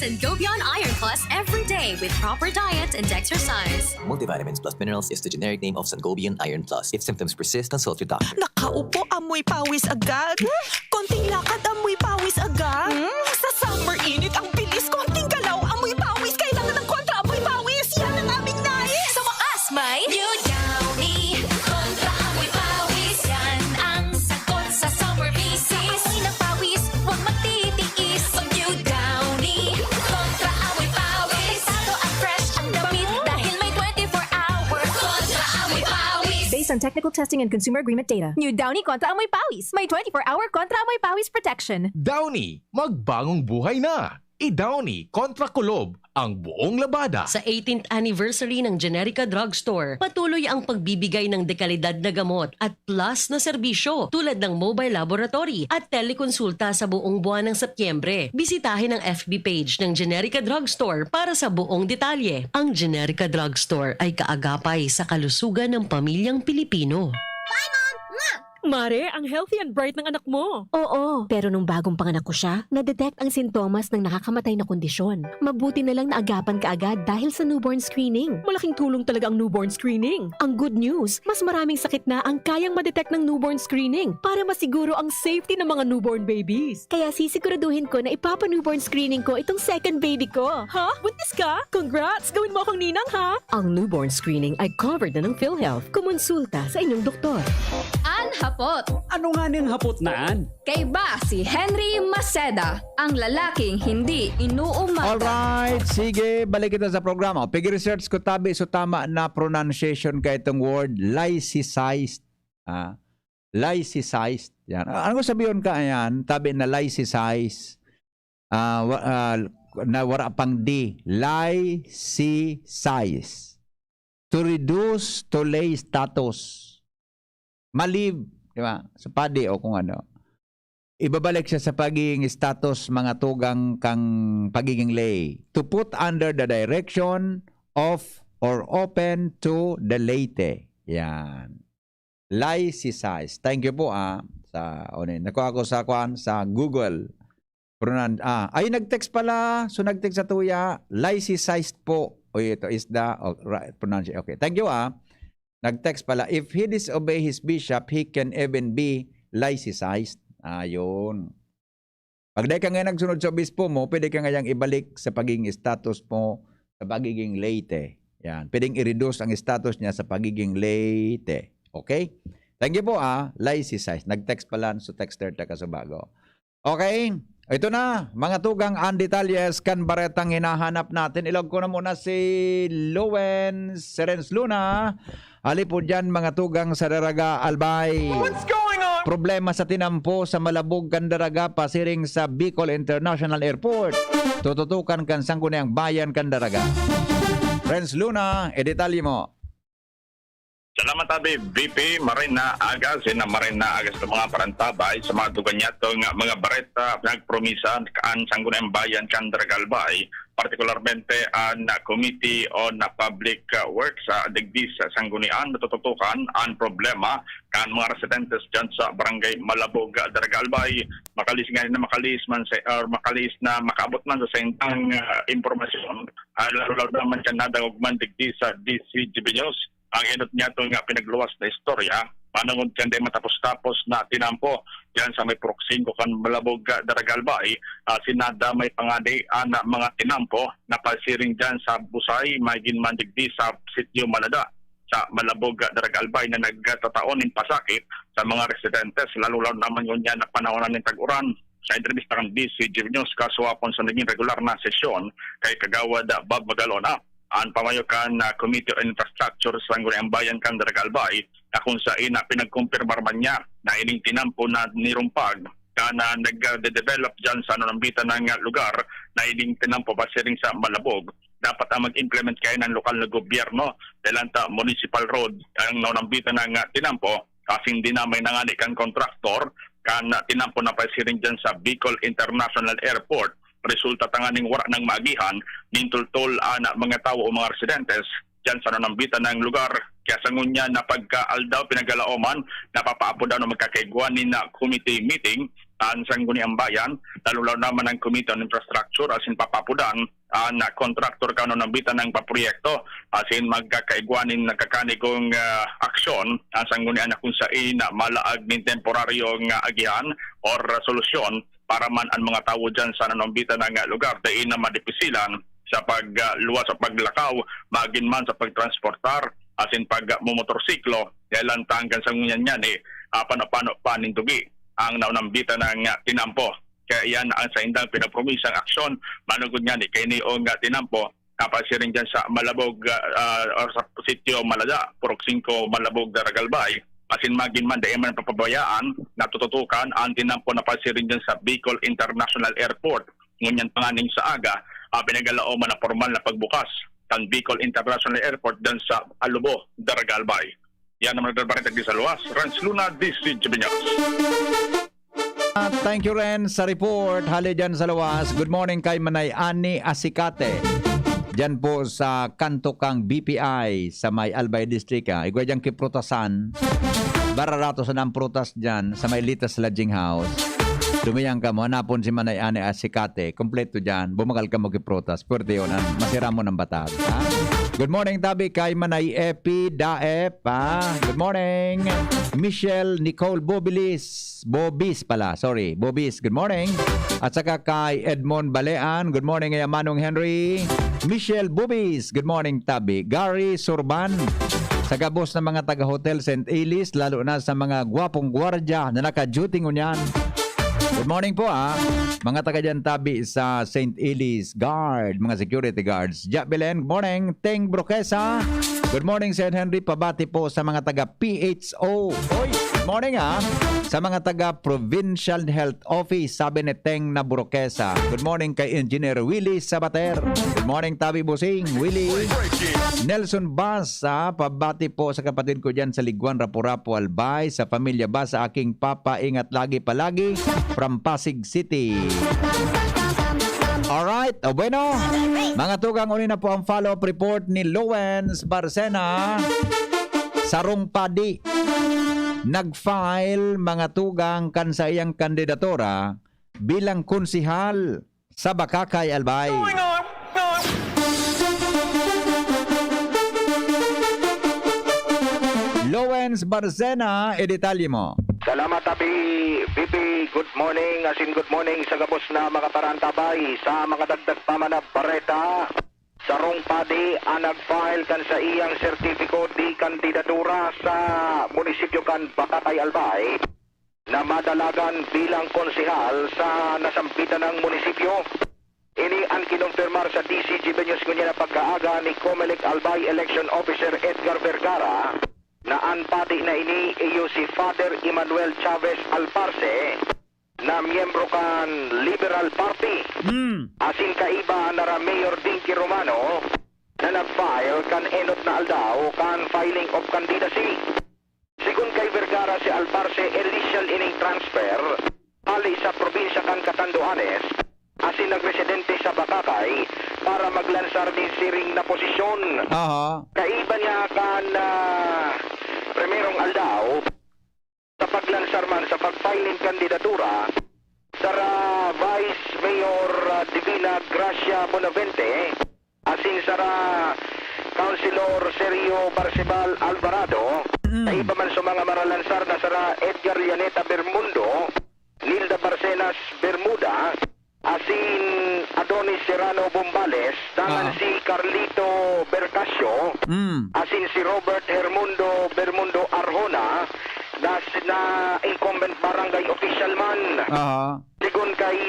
Sangobion Iron Plus every day with proper diet and exercise. Multivitamins plus minerals is the generic name of Sangobion Iron Plus. If symptoms persist, consult your doctor. Nakaupo, amoy pawis agad. Konting lakad, amoy pawis agad. Sa summer init, ang bilis. Konting galaw, amoy pawis. Kailangan ng kontra, amoy pawis. Yan ang aming nais. Sa wakas, may New Downy kontra amoy pawis. Yan ang sagot sa summer bisis. Amoy ng pawis, huwag matitiis. Pag New Downy kontra amoy pawis. Pesado at fresh ang damit dahil may 24 hours kontra amoy pawis. Based on technical testing and consumer agreement data, New Downy Kontra Amoy Pawis. May 24-hour Kontra Amoy Pawis protection. Downy, magbagong buhay na. I-Downy kontra kulob ang buong labada. Sa 18th anniversary ng Generica Drugstore, patuloy ang pagbibigay ng dekalidad na gamot at plus na serbisyo tulad ng mobile laboratory at telekonsulta sa buong buwan ng Setyembre. Bisitahin ang FB page ng Generica Drugstore para sa buong detalye. Ang Generica Drugstore ay kaagapay sa kalusugan ng pamilyang Pilipino. Mare, ang healthy and bright ng anak mo. Oo, pero nung bagong panganak ko siya, na-detect ang sintomas ng nakakamatay na kondisyon. Mabuti na lang naagapan ka agad dahil sa newborn screening. Malaking tulong talaga ang newborn screening. Ang good news, mas maraming sakit na ang kayang ma-detect ng newborn screening para masiguro ang safety ng mga newborn babies. Kaya sisiguraduhin ko na ipapa-newborn screening ko itong second baby ko. Ha? Buntis ka? Congrats! Gawin mo akong ninang, ha? Ang newborn screening ay covered na ng PhilHealth. Kumonsulta sa inyong doktor. Hapot. Ano nga niyang hapot naan? Kay ba si Henry Maceda, ang lalaking hindi inuumata. Alright, sige, balik kita sa programa. Pag-research ko tabi so tama na pronunciation ka itong word, lysicized. Lysicized. Yan. Ano sabihin ka yan? Tabi na lysicized. Na wala pang D. Lysicized. To reduce to lay status. Malib, di ba? Sa padi o kung ano. Ibabalik siya sa pagiging status mga tugang kang pagiging lay. To put under the direction of or open to the laity. Yan. Lysicized. Thank you po sa nakuha ko sa Google. Ay nag-text pala. So nag-text sa tuya. Lysicized po. O ito is the right pronunciation. Okay. Thank you Nag-text pala, if he disobey his bishop, he can even be laicized. Ayun. Pag di ka nga nagsunod sa obispo mo, pwede ka ngayang ibalik sa pagiging status mo sa pagiging laite. Yan. Pwedeng i-reduce ang status niya sa pagiging laite. Okay? Thank you po laicized. Nag-text pala sa texter ta Kasubago. Okay? Ito na, mga tugang ang detalles kan baretang hinahanap natin. Ilog ko na muna si Lowen Serens Luna. Ali po dyan mga tugang sa Daraga Albay. What's going on? Problema sa tinampo sa Malabog Kandaraga pasiring sa Bicol International Airport. Tututukan kan sangkunayang bayan Kandaraga. Friends Luna, detalye mo. Salamat tabi, VP Marina Aga, sina Marina Aga sa mga parantabay, sa mga tugan niya itong mga bareta, nagpromisa kaan sanggunang bayan kan Daragalbay, partikularmente ang Committee on Public Works sa digdi sa sanggunian, natututukan ang problema kan mga residentes dyan sa barangay Malabog, Daragalbay, makalis nga na makalis na makaabot man sa sentang impormasyon, lalo naman dyan nadagogman digdi sa DCGB News. Ang inot niya ito nga pinagluwas na istorya, manangod kan day matapos-tapos na tinampo diyan sa may Proxinco kan Malabog, Daragalbay, sinada may pangadi na mga tinampo na pasiring diyan sa Busay, Magin Mandigdi sa Sitio Malada sa Malabog, Daragalbay na nagtataon ng pasakit sa mga residentes, lalo-lalo naman yun yan na panahonan ng tag-uran. Sa entrevista ng DCGV News, kaswapon sa naging regular na sesyon kay Kagawad Bob Magalona, ang pamayokan na Committee on Infrastructure sa Sangguniang Bayan kan Daragalbay na kung saan pinagkumpirmar man niya na ining tinampo na nirumpag na nag-develop dyan sa nanambitan ng lugar na ining tinampo pasiring sa Malabog. Dapat ang mag-implement kayo ng lokal na gobyerno dahil municipal road ang nanambitan ng tinampo kasi hindi na may nangani kang kontraktor kan tinampo na pasiring dyan sa Bicol International Airport. Resulta tanganing wala ng maagihan nintultol na mga tao o mga residentes dyan sa nanambitan ng lugar. Kaya sa ngunya na pagka-aldaw pinagalaoman, napapaapo daw na magkakaiguanin na committee meeting ang Sangguniang Bayan, lalo naman ang Committee on Infrastructure asin papapudan na contractor ka nanambitan ng paproyekto asin magkakaiguanin ng kakanigong aksyon ang Sangguniang na kung saan na malaag ng temporaryong agihan or solusyon para man ang mga tao dyan sa nanambitan ng lugar dahil na madipisilan sa pagluwas sa paglakaw, magin man sa pagtransportar, asin pag mumotorsiklo, dahil ang tanggan sa ngunyan yan paano panintugi ang nanambitan ng tinampo. Kaya yan ang sa indang pinapromisang aksyon, manugod niyan kay niong tinampo, kapasiring dyan sa Malabog or sa Sitio Malada, Proxinco, Malabog, Daragalbay, asin magin man dahil man papabayaan na tututukan ang tinampo na pasirin dyan sa Bicol International Airport. Ngunyan panganing sa aga, pinagalaon man na formal na pagbukas ng Bicol International Airport dyan sa Alubo, Daragalbay. Yan naman nagdarbaritag di sa luwas. Rans Luna, DCGB News. Thank you Ren sa report. Hali dyan sa luwas. Good morning kay Manay Ani Asikate. Diyan po sa kanto kang BPI sa may Albay District. Igwa dyan kiprutasan. Bararato sa ng prutas dyan sa may Litas Lodging House. Dumiyang ka mo, hanapon si Manay Ani Asikate. Kompleto dyan. Bumakal ka mo kiprutas. Pwede yun. Masira mo ng batag. Ha? Good morning tabi kay Manay Epi Daep. Good morning. Michelle Nicole Bobis pala. Sorry. Bobis. Good morning. At saka kay Edmond Balean. Good morning kay Manong Henry. Michelle Bobis. Good morning tabi. Gary Surban. Sa gabos ng mga taga-hotel St. Elis, lalo na sa mga gwapong gwardya na naka-duty ngunyan. Good morning po mga taga dyan tabi sa St. Elis Guard, mga security guards. Ja Belen, good morning. Teng Broquesa, good morning St. Henry. Pabati po sa mga taga PHO. Oy, good morning sa mga taga Provincial Health Office, sabi ni Teng na Broquesa. Good morning kay Engineer Willie Sabater. Good morning tabi Busing, Willie. Nelson Basa, pabati po sa kapatid ko dyan sa Liguan, Rapu-Rapu, Albay, sa pamilya ba sa aking papa, ingat lagi palagi from Pasig City. Alright, bueno. Mga tugang, uli na po ang follow-up report ni Lowens Barcena. Sarong Padi, nag-file mga tugang kan sa iyang kandidatura bilang konsihal sa Bakakay, Albay. Lowens Barcena, edetalye mo. Salamat tabi, VP. Good morning, good morning sa gabos na mga parantabay sa mga dagdag pamanab bareta. Sarong padi ang nag-file kan sa iyang sertifiko di kandidatura sa munisipyo kan Bakakay Albay na madalagan bilang konsehal sa nasampitan ng munisipyo. Ini ang kinumpirmar sa DCGB News kunya na pagkaaga ni Comelec Albay Election Officer Edgar Vergara na ang pati na ini iyo si Father Emmanuel Chavez Alparce na miyembro kan Liberal Party. Asin kaiba na Mayor Dinky Romano na nag-file kan enot na aldaw kan filing of candidacy. Sigun kay Vergara si Alparce initial ining transfer ali sa probinsya kan Catanduanes asin nagresidente sa Bakakay para maglansar din siring na posisyon. Kaiba niya kan primerong aldaw sa paglansar man sa pag-filing kandidatura sa Vice Mayor Divina Gracia Bonavente asin sa Councilor Sergio Barcebal Alvarado kaiba man sa mga maralansar na sa Edgar Llaneta Bermundo, Nilda Barcenas Bermuda asin Adonis Serrano Bombales, dangan si Carlito Bercasio, asin si Robert Hermundo Bermundo Arjona, na incumbent barangay official man. Sigun kay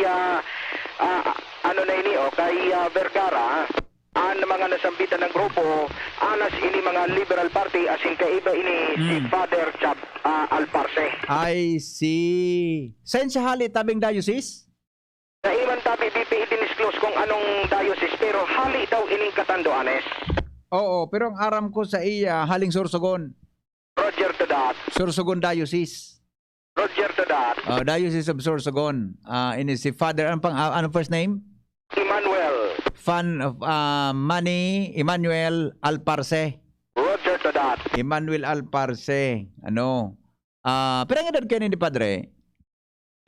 kay Vergara, ang mga nasambitan ng grupo, anas ini mga Liberal Party, asin kaiba ini si Father Alparce. I see. Saan siya hali tabing diocese? Sa iman tabi BP i-disclose kung anong diocese pero hali daw ining Catanduanes. Oo, pero ang aram ko sa iya haling Sorsogon. Roger to that. Sorsogon Diocese. Roger to that. Diocese of Sorsogon. Ini si Father ano first name? Emmanuel. Emmanuel Alparce. Roger to that. Emmanuel Alparce. Ano? Pero ang edad kayo ni Padre?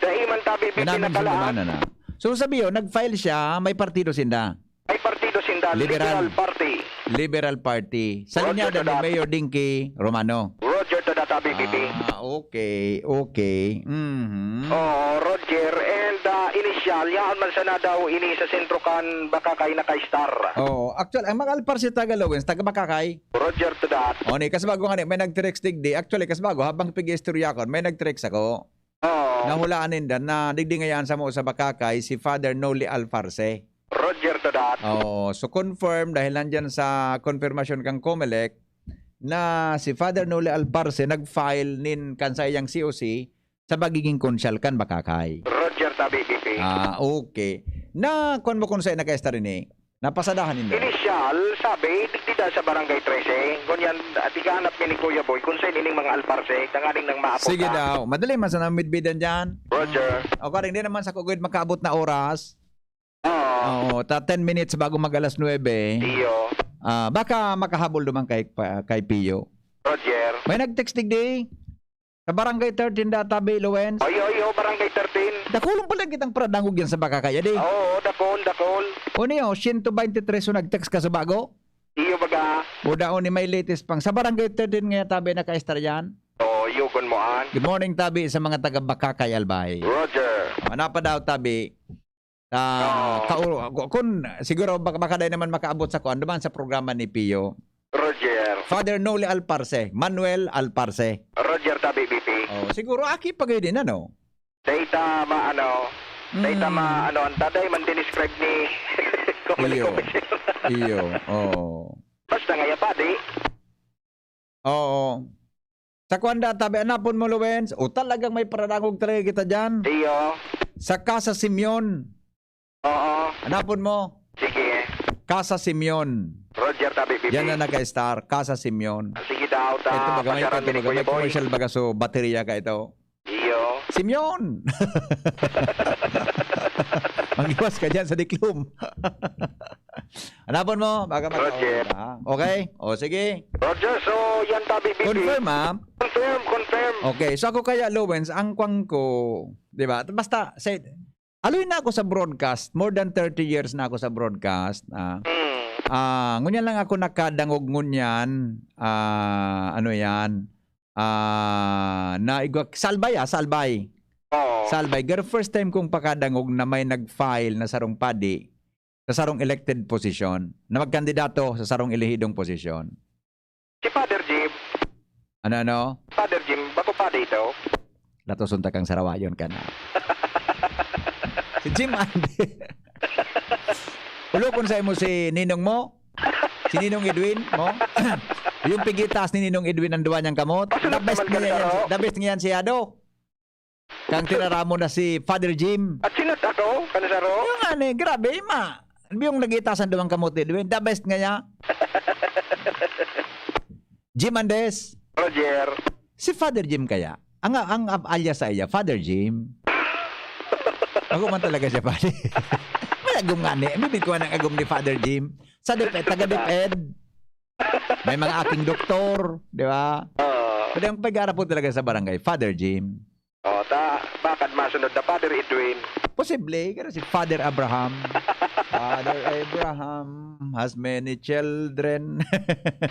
Sa iman tabi BP nakalaan. So sabi yun, nag-file siya, may partido sinda. May partido sinda, Liberal Party. Liberal Party. Sa linyada ni Mayor Dinky Romano. Roger to that, BP. Okay. Roger. And initial, yaan man sana daw ini sa sentro kan Bakakay na kay Star. Actually, ang mga Alparce taga-Lowens, taga-Bakakay. Roger to that. Kasbago nga may nag-text digdi. Actually, kasbago, habang pig-istorya ko, may nag-text ako. Nahulaan nindan na digdi ngayon sa mo sa Bakakay si Father Noli Alparce. Roger to that. So confirm dahil nandyan sa confirmation kang Comelec na si Father Noli Alparce nag-file nin kansayang COC sa pagiging konsyal kan Bakakay. Roger tabi BP. Okay. Na kung mo konsay na kaesta rin napasadahan ninyo. Initial, sabi, digdida sa Barangay 13. Kunyan, di ka hanap ni Kuya Boy, kung saan ining mga Alparce, tanganing nang maapot. Sige daw. Madali man sa namidbidan dyan. Roger. Karing di naman sa kugod makaabot na oras. Oo. 10 minutes bago mag alas 9. Iyo. Baka makahabol naman kay Pio. Roger. May nag-text digdi. Sa Barangay 13 databi, Lowens. Oyo, Barangay 13. Dakulong pala kitang pradangog yan sa Bakakay, di? Oo, dakol. O niyo, 123 so nag-text ka sa bago? Iyo baga. O daon ni may latest pang. Sa Barangay 13 nga tabi naka-estar yan? Yugon mo an. Good morning tabi sa mga taga Bakakay, Albay. Roger. Napa daw tabi. Kung siguro baka day naman makaabot sa kuan duman sa programa ni Pio. Roger. Father Noli Alparce, Manuel Alparce. Roger tabi BP. Siguro aki pagay din ano. Data ang taday man dinescribe ni Iyo. Basta nga pa di. Sa kwanda tabi anapon mo Lowens, talagang may paradangog talaga kita dyan. Iyo. Sa Casa Simeon. Anapon mo. Sige. Casa Simeon. Roger tabi BP. Yan na naka-star, Casa Simeon. Sige daw ta. Ito baga may commercial baga so baterya ka ito. Iyo. Simeon. Mag-iwas ka dyan sa diklum. Hanapon mo, baka Roger. Okay? Sige. Roger, so yan tabi BP. Confirm Confirm. Okay, so ako kaya Lowens, ang kwang ko, di ba? Basta, aloy na ako sa broadcast. More than 30 years na ako sa broadcast. Ngunyan lang ako nakadangog ngunyan. Ano yan? Salbay. Salbay. Pero first time kong pakadangog na may nag-file na sarong padi sa sarong elected position na magkandidato sa sarong elehidong posisyon. Si Father Jim. Ano? Father Jim, bato pa dito. Latosunta kang sarawayon ka na. Si Jim Andy. Ulokon sa mo si Ninong mo? Si Ninong Edwin mo? Yung pigitas ni Ninong Edwin ang duwa niyang kamot? The best nga yan si Ado. Kang tiraramo na si Father Jim. At sinat ako, kanasaro? Yung ano, grabe, ma. Yung nagitasan duwang kamot ni Edwin, the best nga niya. Jim Andes. Roger. Si Father Jim kaya? Ang alias sa iya, Father Jim. Ako man talaga siya, Father. May agum nga ni. Bibig ko ng agum ni Father Jim. Sa DepEd, taga-DepEd. May mga aking doktor, di ba? Pero ang pag-aarap po talaga sa barangay, Father Jim. Bakit masunod na Father Edwin? Posible, kasi si Father Abraham. Father Abraham has many children.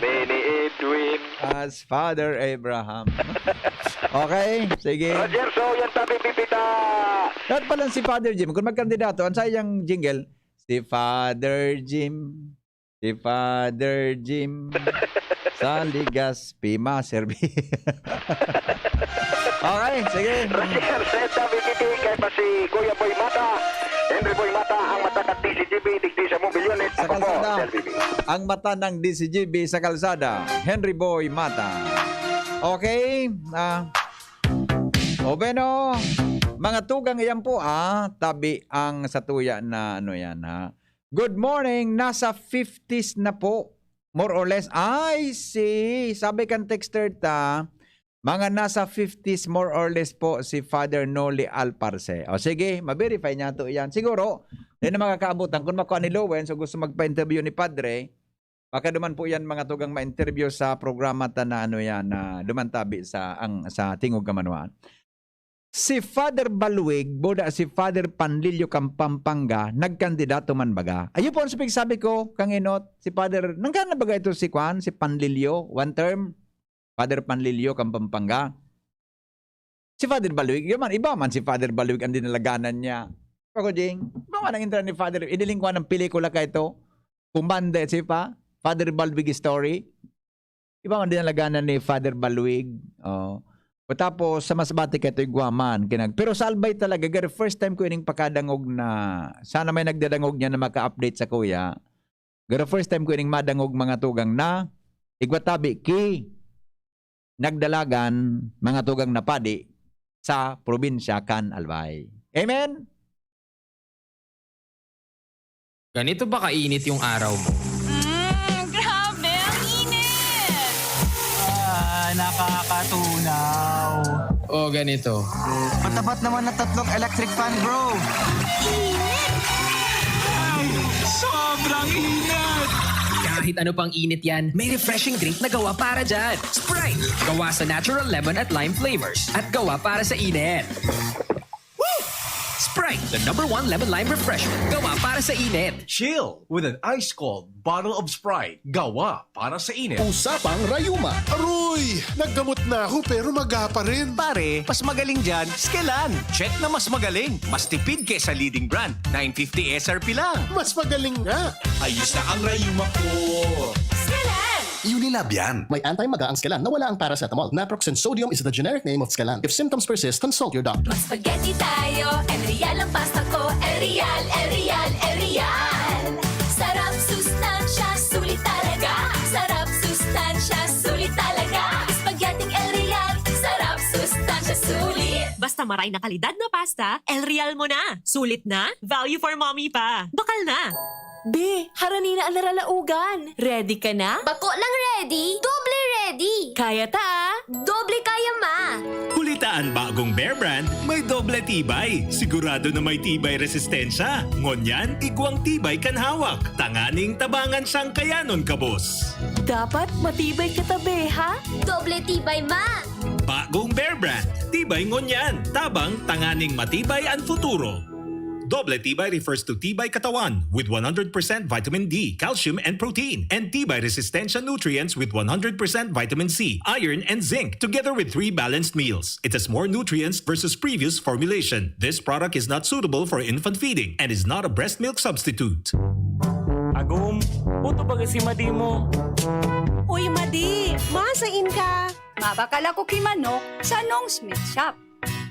Many Edwin. As Father Abraham. Okay, sige. Roger, so yan tabi pipita. Dapat pala si Father Jim. Kung magkandidato, ang sayang jingle, si Father Jim. Si Father Jim. Sa Ligaspi Maserbi. Okay, sige. Roger, set tabi pipita kay pa si Kuya Boy Mata. Henry Boy Mata, ang mata ng DCGB, digdi sa mo milyones. Sa kalsada. Ang mata ng DCGB sa kalsada. Henry Boy Mata. Okay. Bueno. Mga tugang iyan po tabi ang satuya na ano yan ha. Good morning. Nasa 50s na po. More or less. I see. Sabi kan texter ta. Mga nasa 50s more or less po si Father Noli Alparce. O sige, ma-verify niya to yan. Siguro, yun na makakaabutan. Kung makuha ni Lowen, so gusto magpa-interview ni Padre, baka duman po yan mga tugang ma-interview sa programa na ano yan, na dumantabi sa Tingog Kamanawaan. Si Father Baluig, boda si Father Panlilio Pampanga, nagkandidato man baga. Ayun po ang sabi ko, kang inot, si Father, nanggan na baga ito si Juan, si Panlilio, one term? Father Panlilio, Pampanga. Si Father Baluig, iba man si Father Baluig ang dinalaganan niya. Ako, Jing, iba man ang intro ni Father, iniling ko ng pelikula ka ito, Kumande, si Father Baluig story. Iba man dinalaganan ni Father Baluig. Tapos, sa masbati ka ito'y guwaman. Pero sa Albay talaga, first time ko ining pakadangog na, sana may nagdadangog niya na maka-update sa kuya. First time ko ining madangog mga tugang na, igwatabi ki, nagdalagan mga tugang na padi sa probinsya kan Albay. Amen? Ganito ba kainit yung araw mo? Grabe, ang init! Nakakatunaw. O ganito. Matapat naman na 3 electric fan, bro. Sobrang init! Kahit ano pang init yan, may refreshing drink na gawa para dyan. Sprite! Gawa sa natural lemon at lime flavors. At gawa para sa init. Woo! Sprite, the #1 lemon lime refreshment. Gawa para sa init. Chill with an ice-cold bottle of Sprite. Gawa para sa init. Usapang Rayuma. Aroy! Naggamot na ako pero maga pa rin. Pare, mas magaling dyan, Skelan. Check na mas magaling. Mas tipid kesa leading brand. 950 SRP lang. Mas magaling nga. Ayos na ang Rayuma ko. Unilab yan. May anti-maga ang Skelan na wala ang paracetamol. Naproxen sodium is the generic name of Skelan. If symptoms persist, consult your doctor. Spaghetti tayo, El Real ang pasta ko. El Real, El Real, El Real. Sarap, sustansya, sulit talaga. Sarap, sustansya, sulit talaga. Spaghetti El Real, sarap, sustansya, sulit. Basta maray na kalidad na pasta, El Real mo na. Sulit na, value for mommy pa. Bakal na. Be, harani na ang naralaugan. Ready ka na? Bako lang ready, doble ready. Kaya ta? Doble kaya ma. Kulitaan bagong Bear Brand, may doble tibay. Sigurado na may tibay resistensya. Ngonyan, igwang tibay kan hawak. Tanganing tabangan sang kayanon kabos. Dapat matibay ka tabi, ha? Doble tibay ma. Bagong Bear Brand, tibay ngonyan. Tabang tanganing matibay ang futuro. Doble Tibay refers to Tibay Katawan with 100% vitamin D, calcium, and protein, and Tibay Resistensya nutrients with 100% vitamin C, iron, and zinc, together with 3 balanced meals. It has more nutrients versus previous formulation. This product is not suitable for infant feeding and is not a breast milk substitute. Agum, puto ba si Madi mo? Uy, Madi, masain ka. Mabakal ako kimanok sa Nong Smith Shop.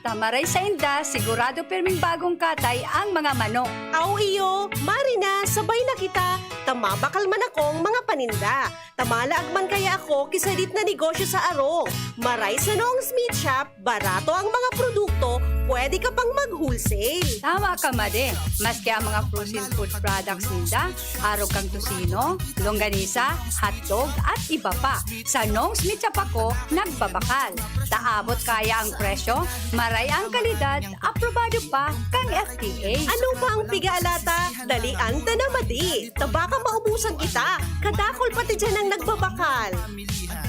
Tamaray sa inda, sigurado perming bagong katay ang mga manok. Aw iyo, Marina, sabay na kita. Tamabakal man akong mga paninda. Tamalaag man kaya ako kisalit na negosyo sa arong. Maray sa Nong Smith Shop, barato ang mga produkto, pwede ka pang mag-wholesale. Tama ka, Made. Maski ang mga frozen food products ninda, araw kang tusino, longganisa, hotdog, at iba pa. Sa Nong Smith Shop ako, nagbabakal. Taabot kaya ang presyo, maray ang kalidad, aprobado pa kang FDA. Ano pa ang pigalata? Dalian ta na, Madi. Tabaka maubusan kita. Kadakol pati dyan ang nagbabakal.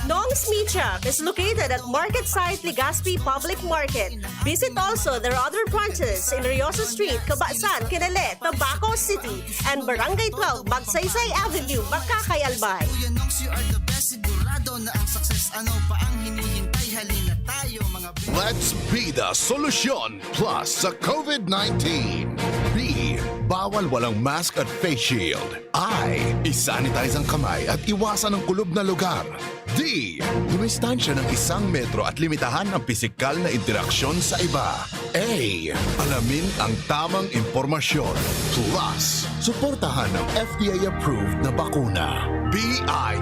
Nong Smith Shop is located at Market Site, Legazpi Public Market. Visit also their other branches in Riosa Street, Cabasan, Kinale, Tabaco City, and Barangay 12, Magsaysay Avenue, Makakay, Albay. Let's be the solution plus sa COVID-19. B. Bawal walang mask at face shield. I. Isanitize ang kamay at iwasan ang kulob na lugar. D. Dumistansya ng 1 metro at limitahan ang pisikal na interaksyon sa iba. A. Alamin ang tamang impormasyon. Plus, suportahan ang FDA-approved na bakuna. BIDA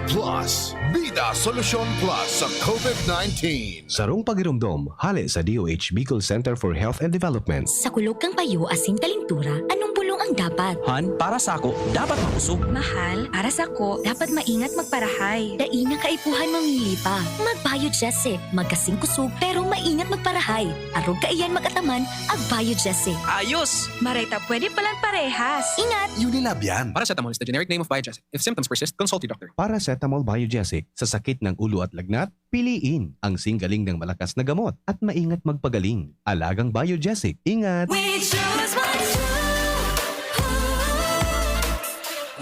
Plus. Bida Solusyon Plus sa COVID-19. Sarong pagirumdom, hali sa DOH Bicol Center for Health and Development. Sa kulog kang payo asing kalintura, anong bulong ang dapat? Han, para sa ako, dapat makusog. Mahal, para sa ko, dapat maingat magparahay. Daina kaipuhan mamili pa. Mag-Biogesic, magkasing kusog, pero maingat magparahay. Arog kaiyan mag-ataman, ag-Biogesic. Ayos! Marayta, pwede palang parehas. Ingat! Unilab yan. Paracetamol is the generic name of Biogesic. If symptoms persist, consult your doctor. Paracetamol Biogesic. Sa sakit ng ulo at lagnat, piliin ang singgaling ng malakas na gamot at maingat magpagaling. Alagang Biogesic. Ingat! We choose what's true.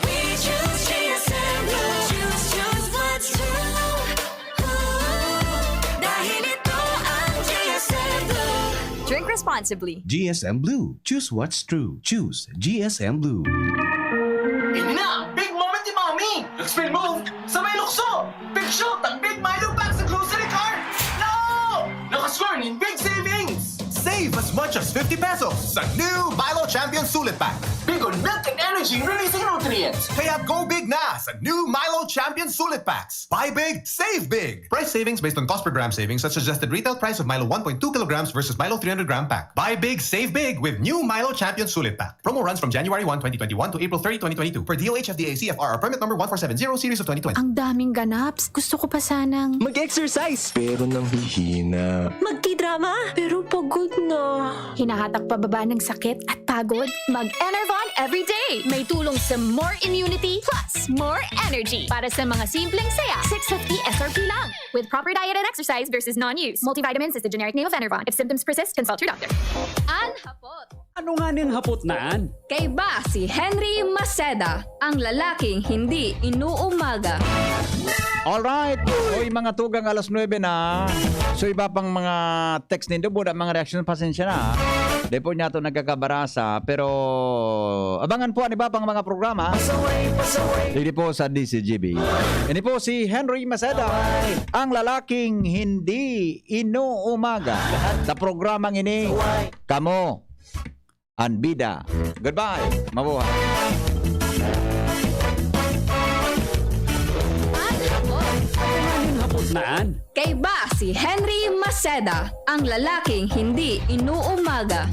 We choose GSM Blue. Choose what's true. Dahil ito ang GSM Blue. Drink responsibly. GSM Blue. Choose what's true. Choose GSM Blue. Hindi na! Big moment ni Mommy! Spin move! Sabay lukso! Big shot ang Big Milo Packs sa grocery cart! No! Nakascore ni Big Savings! Save as much as 50 pesos sa new Milo Champion Sulit Pack. Big on milk and energy releasing nutrients! Kaya go big na sa new Milo Champion Sulit Packs. Buy big, save big. Price savings based on cost per gram savings at suggested retail price of Milo 1.2 kilograms versus Milo 300 gram pack. Buy big, save big with new Milo Champion Sulit Pack. Promo runs from January 1, 2021 to April 30, 2022 per DOH FDA CFR permit number 1470 series of 2020. Ang daming ganaps. Gusto ko pa sanang Mag-exercise! Pero nang hihina. magki-drama. Pero pagod na. Hinahatak pababa ng sakit at pagod. Mag-Enervon everyday. May tulong sa more immunity plus more energy. Para sa mga simpleng saya, 650 SRP lang. With proper diet and exercise versus non-use. Multivitamins is the generic name of Enervon. If symptoms persist, consult your doctor. Anhapot. Ano nga niyang hapot naan? Kay ba si Henry Maceda, ang lalaking hindi inuumaga. Alright. Oy, mga tugang 9:00 na. So iba pang mga text nindo, buda mga reaction, pasensya na. Di po niya ito nagkakabarasa. Pero abangan po ang iba pang mga programa. Hindi po sa DCGB. Ini po si Henry Maceda, ang lalaking hindi inuumaga. Sa programang ini, kamo ang bida. Goodbye. Mabuhay. Naan? Kay ba si Henry Maceda, ang lalaking hindi inuumaga.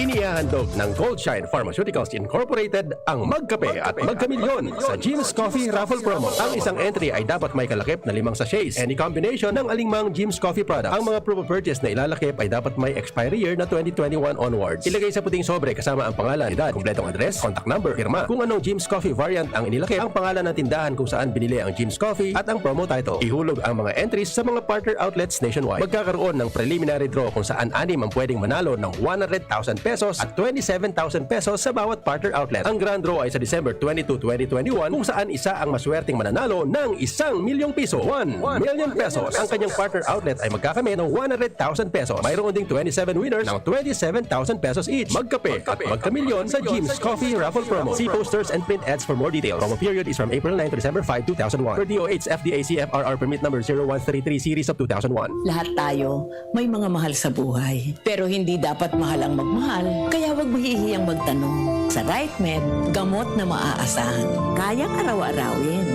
Inihahandog ng Goldshine Pharmaceuticals Incorporated ang Magkape at Magkamilyon sa Jim's Coffee Raffle Promo. Ang isang entry ay dapat may kalakip na 5 sachets. Any combination ng alingmang Jim's Coffee product. Ang mga proof of purchase na ilalakip ay dapat may expiry year na 2021 onwards. Ilagay sa puting sobre kasama ang pangalan, edad, kumpletong address, contact number, firma. Kung anong Jim's Coffee variant ang inilakip, ang pangalan ng tindahan kung saan binili ang Jim's Coffee at ang promo title. Ihulog ang mga entries sa mga partner outlets nationwide. Magkakaroon ng preliminary draw kung saan 6 ang pwedeng manalo ng 100,000 pesos pesos at 27,000 pesos sa bawat partner outlet. Ang grand draw ay sa December 22, 2021 kung saan isa ang maswerteng mananalo ng 1 milyong piso. 1 million pesos. Ang kanyang partner outlet ay magkakamit ng 100,000 pesos. Mayroon ding 27 winners ng 27,000 pesos each. Magkape at magkamilyon sa Jim's Coffee Raffle Promo. See posters and print ads for more details. Promo period is from April 9 to December 5, 2001. Per DOH FDA CFRR permit number 0133 series of 2001. Lahat tayo may mga mahal sa buhay. Pero hindi dapat mahal ang magmahal. Kaya huwag mahihiyang magtanong. Sa RightMed, gamot na maaasahan. Kayang araw-arawin.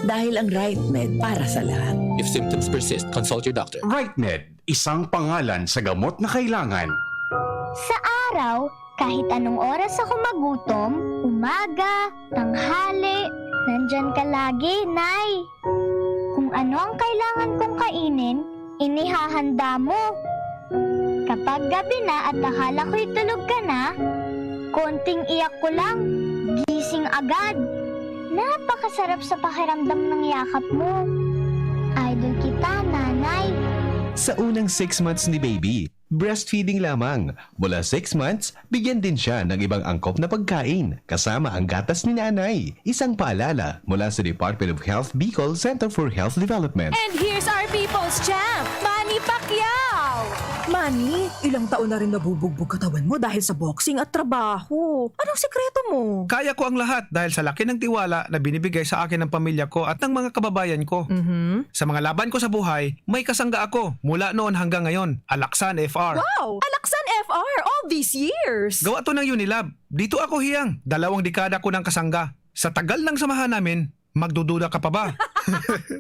Dahil ang RightMed para sa lahat. If symptoms persist, consult your doctor. RightMed, isang pangalan sa gamot na kailangan. Sa araw, kahit anong oras ako magutom, umaga, tanghali, nandyan ka lagi, Nay. Kung ano ang kailangan kong kainin, inihahanda mo. Kapag gabi na at akala ko'y tulog ka na, konting iyak ko lang, gising agad. Napakasarap sa pakiramdam ng yakap mo. Idol kita, Nanay. Sa unang 6 months ni baby, breastfeeding lamang. Mula 6 months, bigyan din siya ng ibang angkop na pagkain, kasama ang gatas ni nanay. Isang paalala mula sa Department of Health Bicol Center for Health Development. And here's our people's champ, Manny Pacquiao! Manny, ilang taon na rin nabubugbog katawan mo dahil sa boxing at trabaho. Anong sekreto mo? Kaya ko ang lahat dahil sa laki ng tiwala na binibigay sa akin ng pamilya ko at ng mga kababayan ko. Sa mga laban ko sa buhay, may kasangga ako mula noon hanggang ngayon. Alaksan FR. Wow! Alaksan FR all these years! Gawa to ng Unilab. Dito ako hiyang. 2 dekada ko ng kasangga. Sa tagal ng samahan namin, magdududa ka pa ba?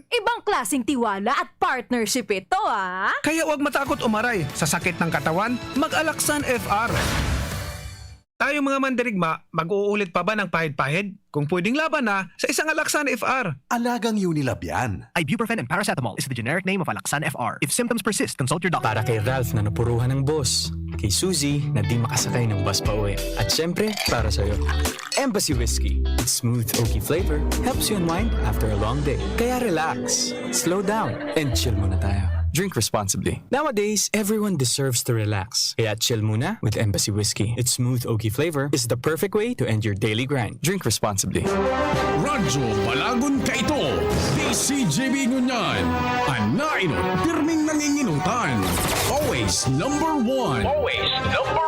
Ibang klaseng tiwala at partnership ito, ah! Kaya huwag matakot umaray. Sa sakit ng katawan, mag-Alaksan FR. Tayo mga mandirigma, mag-uulit pa ba ng pahid-pahid? Kung pwedeng laban na, sa isang Alaksan FR. Alagang Unilab yan. Ibuprofen and paracetamol is the generic name of Alaksan FR. If symptoms persist, consult your doctor. Para kay Ralph na napuruhan ng boss. Kay Suzy na di makasakay ng bus pa uwi. At syempre, para sa'yo. Embassy Whiskey. Its smooth, oaky flavor helps you unwind after a long day. Kaya relax, slow down, and chill muna tayo. Drink responsibly. Nowadays, everyone deserves to relax. Kaya chill muna with Embassy Whiskey. Its smooth, oaky flavor is the perfect way to end your daily grind. Drink responsibly. Radyo Balagon Kaito, DCJB Ngunyan, Anainot, pirming nanginginutan. Always number 1. Always number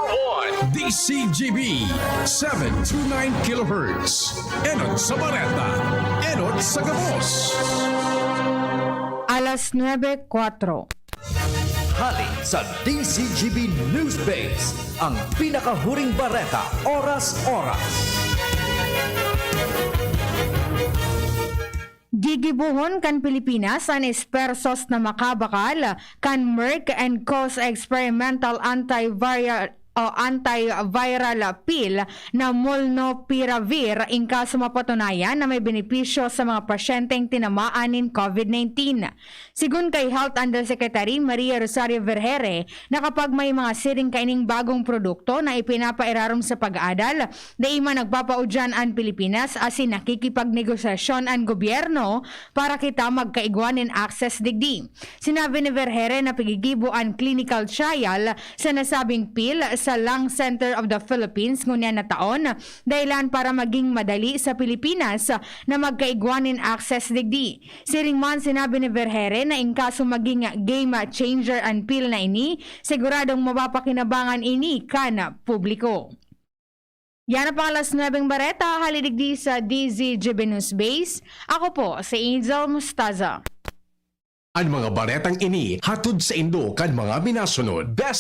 1. DCJB, 729 kHz. Enot sa Bareta, Enot sa Gabos. Alas 9:04. Hali sa DCGB News Base, ang pinakahuring bareta oras-oras. Gigibuhon kan Pilipinas ang espersos na makabakal kan Merck and Co's experimental antiviral pill na Molnupiravir in kaso mapatunayan na may benepisyo sa mga pasyenteng tinamaan ng COVID-19. Sigun kay Health Undersecretary Maria Rosario Vergere na kapag may mga siring kaining bagong produkto na ipinapairarom sa pag-aadal, daima nagpapaudyan ang Pilipinas asin nakikipagnegosasyon ang gobyerno para kita magkaigwanin access digdi. Sinabi ni Vergere na pigigibo ang clinical trial sa nasabing pill sa Lung Center of the Philippines ngunyan na taon dahilan para maging madali sa Pilipinas na magkaigwanin access digdi. Siring man sinabi ni Vergere na in kaso maging game changer ang pill na ini, siguradong mapapakinabangan ini kan publiko. Yan ang pangalas 9 bareta, halidigdi sa DZGB News Base. Ako po si Angel Mustaza. Ang mga baretang ini hatod sa Indo kan mga minasunod. Best